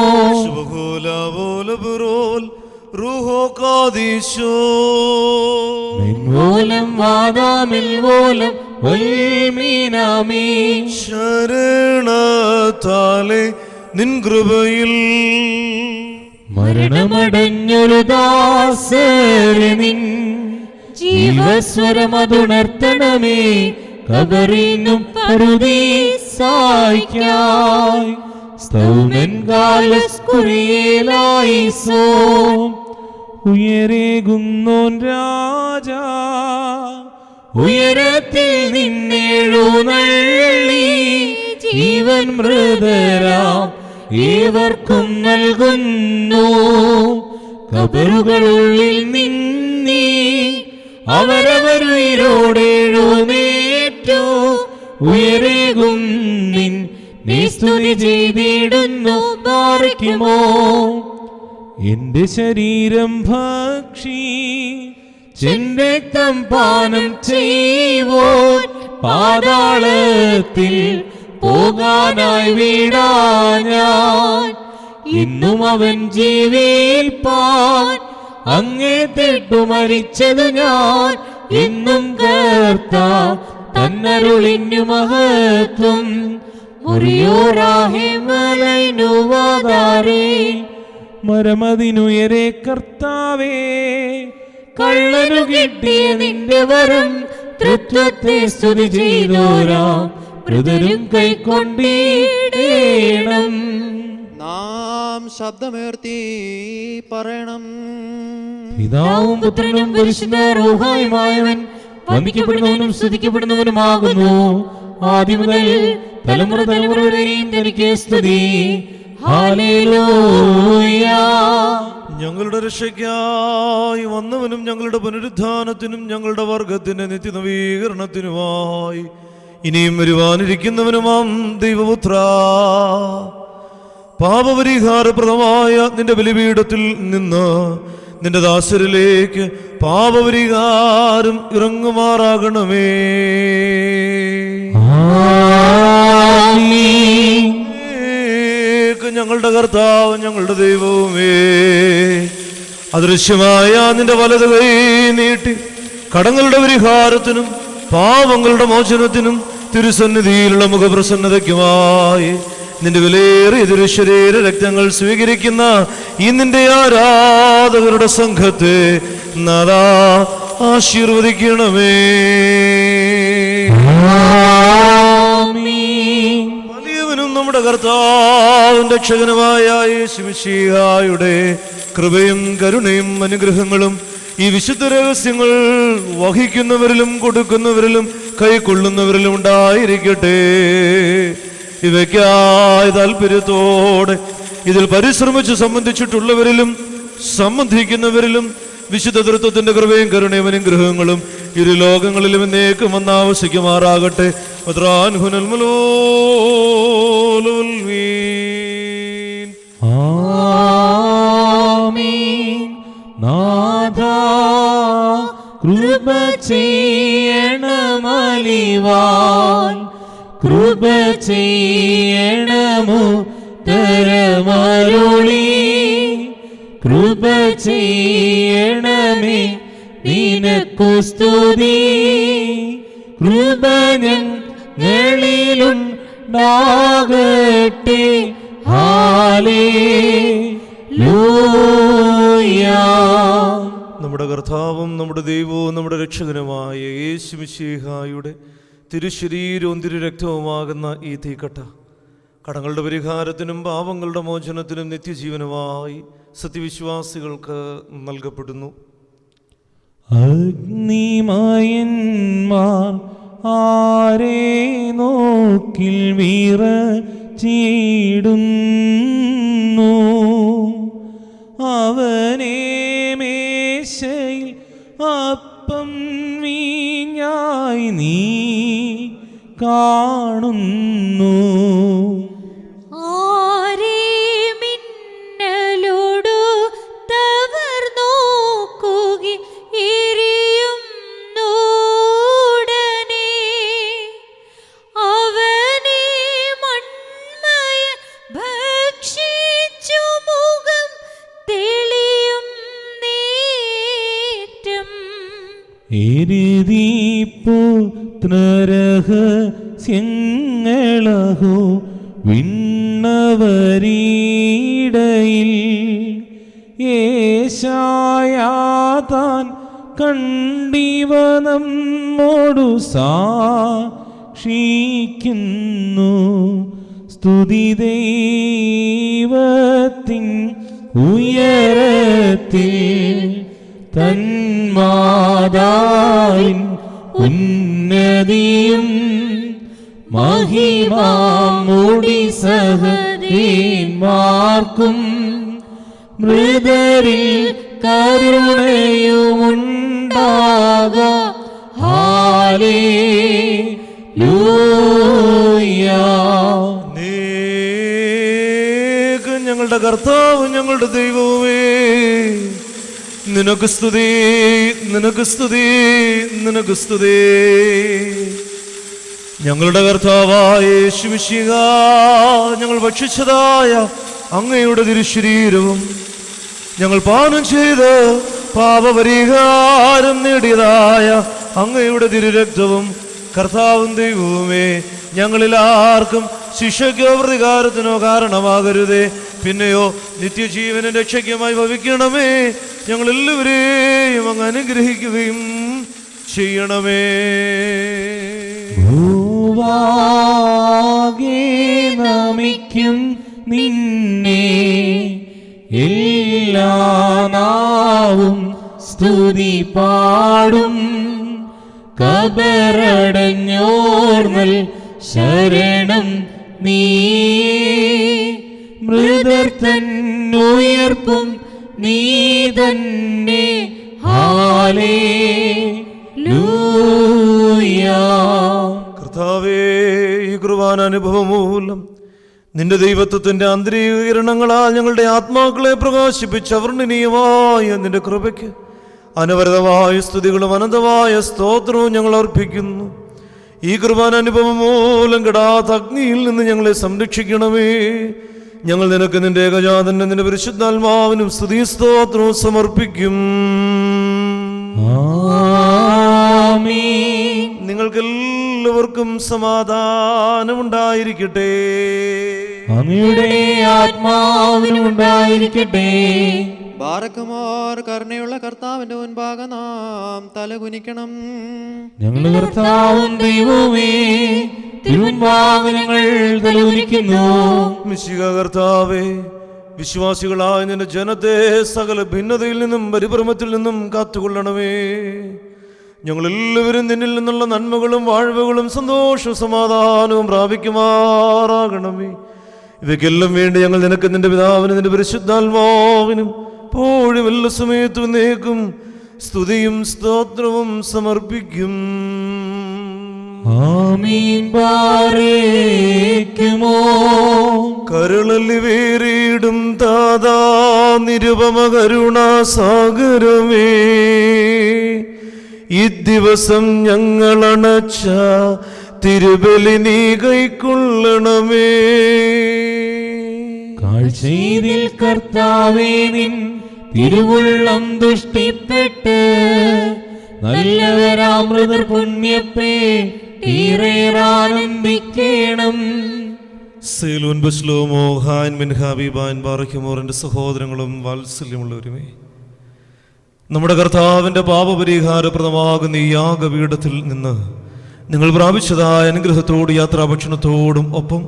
മെൻവോലം വാദാമിൽ വോലം വൽമീനാമീ. ശരണത്താലെ നിൻ കൃപയിൽ മരണമടഞ്ഞൊരു ദാസരെ നിൻ ജീവസ്വരമതുണർത്തണമേ. കബറിനും പറുദീസായ്ക്കായി സ്തൗമൻ കാലസ്കുറിയേലായിസോ. ഉയരേകുന്നോൻ രാജാ, ഉയരത്തിൽ നിന്നെഴുന്നള്ളി. ജീവൻ മൃതരാം ഏവർക്കും നൽകുന്നു. കബറുകളുള്ളിൽ നിന്നീ അവരവരുയിരോടെഴുന്നേറ്റു. ഉയരേകും നിന്നെ സ്തുതി ചെയ്തിടുന്നു പാറയ്ക്കുമോ. എന്റെ ശരീരം ഭക്ഷി രക്തം പാനം ചെയ്യുവോൻ പാതാളത്തിൽ പോകാനായി വീടാ ഞാൻ. ഇന്നും അവൻ ജീവിപ്പാൻ അങ്ങേ തെട്ടു മരിച്ചതു ഞാൻ. എന്നും കർത്താ തന്നരുളിഞ്ഞു മഹത്വം. മുറിയോറാഹിമലൈനുവാദാരേ, മരമതിനുയരെ കർത്താവേ. കള്ളനു കിട്ടിയ നിന്റെ വരം തൃത്വത്തെ സ്തുതി ചെയ്തോരാം മൃതരും കൈക്കൊണ്ടീടേണം. നാം ശബ്ദമേർത്തി പറയണം. പിതാവും പുത്രനും പരിശുദ്ധ റൂഹായുമായവൻ വന്ദിക്കപ്പെടുന്നവനും സ്തുതിക്കപ്പെടുന്നവനുമാകുന്നു. ആദ്യം മുതൽ തലമുറ തലമുറ വരെയും തനിക്ക് സ്തുതി. ഹല്ലേലൂയ. ഞങ്ങളുടെ രക്ഷയ്ക്കായി വന്നവനും ഞങ്ങളുടെ പുനരുദ്ധാനത്തിനും ഞങ്ങളുടെ വർഗത്തിന്റെ നിത്യനവീകരണത്തിനുമായി ഇനിയും വരുവാനിരിക്കുന്നവനുമാം ദൈവപുത്ര, പാപപരിഹാരപ്രദമായ നിന്റെ ബലിപീഠത്തിൽ നിന്ന് നിന്റെ ദാസരിലേക്ക് പാപപരിഹാരം ഇറങ്ങുമാറാകണമേ. ഞങ്ങളുടെ കർത്താവ്, ഞങ്ങളുടെ ദൈവവുമേ, അദൃശ്യമായ നിന്റെ വലത് കൈ നീട്ടി കടങ്ങളുടെ പരിഹാരത്തിനും പാവങ്ങളുടെ മോചനത്തിനും തിരുസന്നിധിയിലുള്ള മുഖപ്രസന്നതയ്ക്കുമായി നിന്റെ വിലയേറിയ തിരുശരീര രക്തങ്ങൾ സ്വീകരിക്കുന്ന ഈ നിന്റെ ആരാധകരുടെ സംഘത്തെ നാദാ ആശീർവദിക്കണമേ. വലിയവനും നമ്മുടെ കർത്താവും രക്ഷകനുമായ യേശു മിശിഹായുടെ കൃപയും കരുണയും അനുഗ്രഹങ്ങളും ഈ വിശുദ്ധ രഹസ്യങ്ങൾ വഹിക്കുന്നവരിലും കൊടുക്കുന്നവരിലും കൈക്കൊള്ളുന്നവരിലും ഉണ്ടായിരിക്കട്ടെ. ഇവയ്ക്കായ താല്പര്യത്തോടെ ഇതിൽ പരിശ്രമിച്ച് സംബന്ധിച്ചിട്ടുള്ളവരിലും സംബന്ധിക്കുന്നവരിലും വിശുദ്ധ തൃത്വത്തിന്റെ കൃപയും കരുണയും അനുഗ്രഹങ്ങളും ഇരു ലോകങ്ങളിലും എന്നേക്കും വന്നാവശിക്കുമാറാകട്ടെ. നാഥാ കൃപ ചെയ്യണമലിവാൻ, കൃപ ചെയ്യണമോ ഉത്തരമരുളി കൃപ ചെയ്യണമേ നിനക്കു സ്തുതി. കൃപ ഞങ്ങളിലുണ്ടാകട്ടെ. ഹല്ലേലൂയ. നമ്മുടെ കർത്താവും നമ്മുടെ ദൈവവും നമ്മുടെ രക്ഷകനുമായ യേശു മിശിഹായുടെ തിരുശരീരവും തിരുരക്തവുമാകുന്ന ഈ തീക്കട്ട കടങ്ങളുടെ പരിഹാരത്തിനും പാപങ്ങളുടെ മോചനത്തിനും നിത്യജീവനുമായി സത്യവിശ്വാസികൾക്ക് നൽകപ്പെടുന്നു. അഗ്നിമയന്മാർ ആരെ നോക്കിൽ വിറച്ചിടുന്നു. അവനെ മേശയിൽ അപ്പം വീഞ്ഞായി നീ കാണുന്നു. ആരെ മിന്നലോടു തവർ നോക്കുകി എരിയുന്നോടനെ അവനെ മൺമയ ഭക്ഷിച്ചു മുഖം തെളിയും നേറ്റം. എരുതിപുത്രരഹസ്യങ്ങളഹോ വിണ്ണവരീടയിൽ ഏശായാതാൻ കണ്ടിവ നമ്മോടു സാക്ഷിക്കുന്നു. സ്തുതി ദൈവത്തിൻ ഉയരത്തിൽ തന്മാതാവിൻ ഉന്നതിയും മഹിമാമുടി സഹദീന്മാർക്കും മൃതരിൽ കരുണയുമുണ്ടാക. ഹല്ലേലൂയ. നീക്ക് ഞങ്ങളുടെ കർത്താവ് ഞങ്ങളുടെ ദൈവമേ, നിനക്ക് സ്തുതി, നിനക്ക് സ്തുതി, നിനക്ക് സ്തുതി. ഞങ്ങളുടെ കർത്താവായ യേശു മിശിഹാ, ഞങ്ങൾ ഭക്ഷിച്ചതായ അങ്ങയുടെ തിരുശരീരവും ഞങ്ങൾ പാനം ചെയ്ത് പാപപരിഹാരം നേടിയതായ അങ്ങയുടെ തിരുരക്തവും കർത്താവും ദൈവവുമേ, ഞങ്ങളിൽ ആർക്കും ശിക്ഷയ്ക്കോ പ്രതികാരത്തിനോ കാരണമാകരുതേ, പിന്നെയോ നിത്യജീവനും രക്ഷയ്ക്കുമായി ഭവിക്കണമേ. ഞങ്ങളെല്ലാവരെയും അങ്ങ് അനുഗ്രഹിക്കുകയും ചെയ്യണമേ. ഭൂവാകെ നമിക്കും നിന്നെ, എല്ലാ നാവും സ്തുതി പാടും. കബറടഞ്ഞോർന്നൽ ശരണം നീ, മൃതർ തന്നുയർപ്പും നീ തന്നെ. ഹല്ലേലൂയ. കർത്താവേ, ഈ കുർബാന അനുഭവം മൂലം നിന്റെ ദൈവത്വത്തിന്റെ ആന്തരികരണങ്ങളാൽ ഞങ്ങളുടെ ആത്മാക്കളെ പ്രകാശിപ്പിച്ച അവർണ്ണനീയമായ നിന്റെ കൃപയ്ക്ക് അനവരതമായ സ്തുതികളും അനന്തമായ സ്തോത്രവും ഞങ്ങൾ അർപ്പിക്കുന്നു. ഈ കുർബാന അനുഭവം മൂലം കെടാത്ത അഗ്നിയിൽ നിന്ന് ഞങ്ങളെ സംരക്ഷിക്കണമേ. ഞങ്ങൾ നിനക്ക് നിന്റെ ഏകജാതനും നിന്റെ പരിശുദ്ധാത്മാവിനും സ്തുതി സ്തോത്രവും സമർപ്പിക്കും. നിങ്ങൾക്കെല്ലാവർക്കും സമാധാനമുണ്ടായിരിക്കട്ടെ. അങ്ങയുടെ ആത്മാവിനുണ്ടായിരിക്കട്ടെ. ബാറക്കുമാർ, കരുണയുള്ള കർത്താവിന്റെ മുൻപാകെ നാം തലകുനിക്കണം. ഞങ്ങളുടെ കർത്താവും ദൈവമേ, തിരുമുൻപാകെ ഞങ്ങൾ തലകുനിക്കുന്നു. മിശിഹ കർത്താവേ, വിശ്വാസികളായ നിന്റെ ജനത്തെ സകല ഭിന്നതയിൽ നിന്നും പരിഭ്രമത്തിൽ നിന്നും കാത്തുകൊള്ളണമേ. ഞങ്ങളെല്ലാവരും നിന്നിൽ നിന്നുള്ള നന്മകളും വാഴ്വുകളും സന്തോഷവും സമാധാനവും പ്രാപിക്കുമാറാകണമേ. ഇവയ്ക്കെല്ലാം വേണ്ടി ഞങ്ങൾ നിനക്ക് നിന്റെ പിതാവിനും നിന്റെ പരിശുദ്ധാത്മാവിനും എപ്പോഴും എല്ലാ സമയത്തും നേക്കും സ്തുതിയും സ്തോത്രവും സമർപ്പിക്കും. ആമീൻ. ബാരേക്കുമോ. കരുളല്ലി വേറിയിടും താതാ നിരുപമ കരുണാസാഗരമേ, ഈ ദിവസം ഞങ്ങളണച്ച തിരുബലി നീ കൈക്കൊള്ളണമേ. കാഴ്ചയിൽ കർത്താവേ നിൻ തിരുവുള്ളം ദുഷ്ടിപ്പെട്ട് നല്ലവരാമൃതർ പുണ്യപ്പേ ആനന്ദിക്കണം. സേലൂൻ ബസ്ലോമോ ഹാൻ മിൻ ഹബീബാൻ ബാറയ്ക്കുമോറിൻ്റെ സഹോദരങ്ങളും വാത്സല്യമുള്ളവരുമേ, നമ്മുടെ കർത്താവിൻ്റെ പാപപരിഹാരപ്രദമാകുന്ന ഈ യാഗപീഠത്തിൽ നിന്ന് നിങ്ങൾ പ്രാപിച്ചതായ അനുഗ്രഹത്തോടും യാത്രാഭക്ഷണത്തോടും ഒപ്പം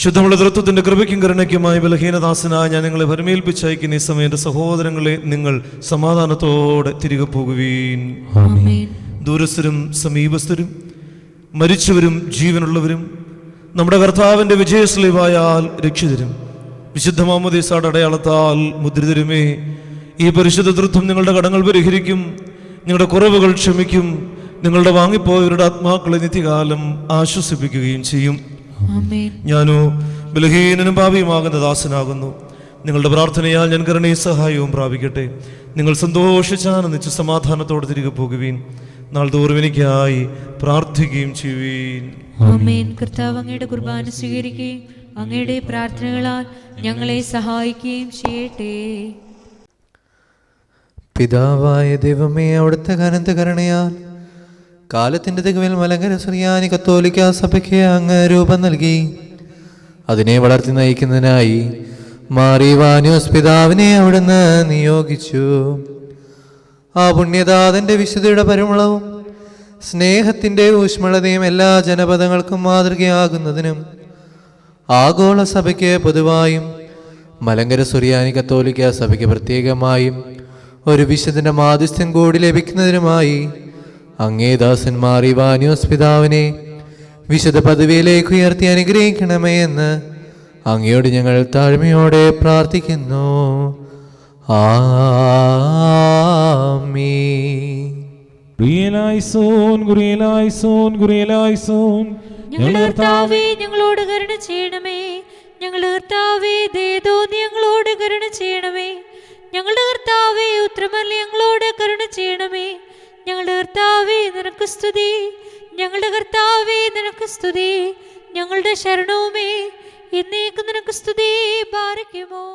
ശുദ്ധമുള്ള തൃത്വത്തിൻ്റെ കൃപയ്ക്കും കരുണയ്ക്കുമായി ബലഹീനദാസനായ ഞാൻ നിങ്ങളെ ഭരമേൽപ്പിച്ചയക്കുന്ന ഈ സമയം എൻ്റെ സഹോദരങ്ങളെ നിങ്ങൾ സമാധാനത്തോടെ തിരികെ പോകുവീൻ. ദൂരസ്ഥരും സമീപസ്ഥരും മരിച്ചവരും ജീവനുള്ളവരും നമ്മുടെ കർത്താവിൻ്റെ വിജയശ്ലീവായാൽ രക്ഷിതരും വിശുദ്ധ മാമോദീസയുടെ അടയാളത്താൽ മുദ്രിതരുമേ, ഈ പരിശുദ്ധ തൃത്വം നിങ്ങളുടെ കടങ്ങൾ പരിഹരിക്കും, നിങ്ങളുടെ കുറവുകൾ ക്ഷമിക്കും, നിങ്ങളുടെ വാങ്ങിപ്പോയവരുടെ ആത്മാക്കളെ നിത്യകാലം ആശ്വസിപ്പിക്കുകയും ചെയ്യും. ഞാനോ ബലഹീനനും പാപിയുമാകുന്ന ദാസനാകുന്നു. നിങ്ങളുടെ പ്രാർത്ഥനയാൽ ഞാൻ കരുണയും സഹായവും പ്രാപിക്കട്ടെ. നിങ്ങൾ സന്തോഷിച്ചാനന്ദിച്ച് സമാധാനത്തോടെ തിരികെ പോകുവീൻ. നാൾ തോറും എനിക്കായി പ്രാർത്ഥിക്കുകയും ചെയ്യുവീൻ. കർത്താവ് അങ്ങയുടെ കുർബാന സ്വീകരിക്കുകയും അങ്ങയുടെ പ്രാർത്ഥനകളാൽ ഞങ്ങളെ സഹായിക്കുകയും ചെയ്യട്ടെ. പിതാവായ ദൈവമേ, അവിടുത്തെ കനത്ത കരുണയാൽ കാലത്തിൻ്റെ തികവിൽ മലങ്കര സുറിയാനി കത്തോലിക്ക സഭയ്ക്ക് അങ്ങ് രൂപം നൽകി അതിനെ വളർത്തി നയിക്കുന്നതിനായി മാറി വാനിയോസ് പിതാവിനെ അവിടുന്ന് നിയോഗിച്ചു. ആ പുണ്യദാതൻ്റെ വിശുദ്ധിയുടെ പരിമളവും സ്നേഹത്തിൻ്റെ ഊഷ്മളതയും എല്ലാ ജനപദങ്ങൾക്കും മാതൃകയാകുന്നതിനും ആഗോള സഭയ്ക്ക് പൊതുവായും മലങ്കര സുറിയാനി കത്തോലിക്ക സഭയ്ക്ക് പ്രത്യേകമായും ഒരു വിശുദ്ധന്റെ മാധ്യസ്ഥ്യം കൂടി ലഭിക്കുന്നതിനുമായി അങ്ങേ ദാസൻ മാറി വാനിയോസ് പിതാവിനെ വിശുദ്ധ പദവിയിലേക്ക് ഉയർത്തി അനുഗ്രഹിക്കണമേ എന്ന് അങ്ങയോട് ഞങ്ങൾ താഴ്മയോടെ പ്രാർത്ഥിക്കുന്നു. ആമീൻ. ഞങ്ങളുടെ കർത്താവേ, ഞങ്ങളോട് കരുണ ചെയ്യണമേ. ഞങ്ങളുടെ കർത്താവേ, ദയതോന്നി ഞങ്ങളോട് കരുണ ചെയ്യണമേ. ഞങ്ങളുടെ കർത്താവേ, ഉത്തരമല്ലി ഞങ്ങളോട് കരുണ ചെയ്യണമേ. ഞങ്ങളുടെ കർത്താവേ, നിനക്ക് സ്തുതി. ഞങ്ങളുടെ കർത്താവേ, നിനക്ക് സ്തുതി. ഞങ്ങളുടെ ശരണവുമേ, എന്നേക്കും നിനക്ക് സ്തുതി. ബാരക്കുമോ.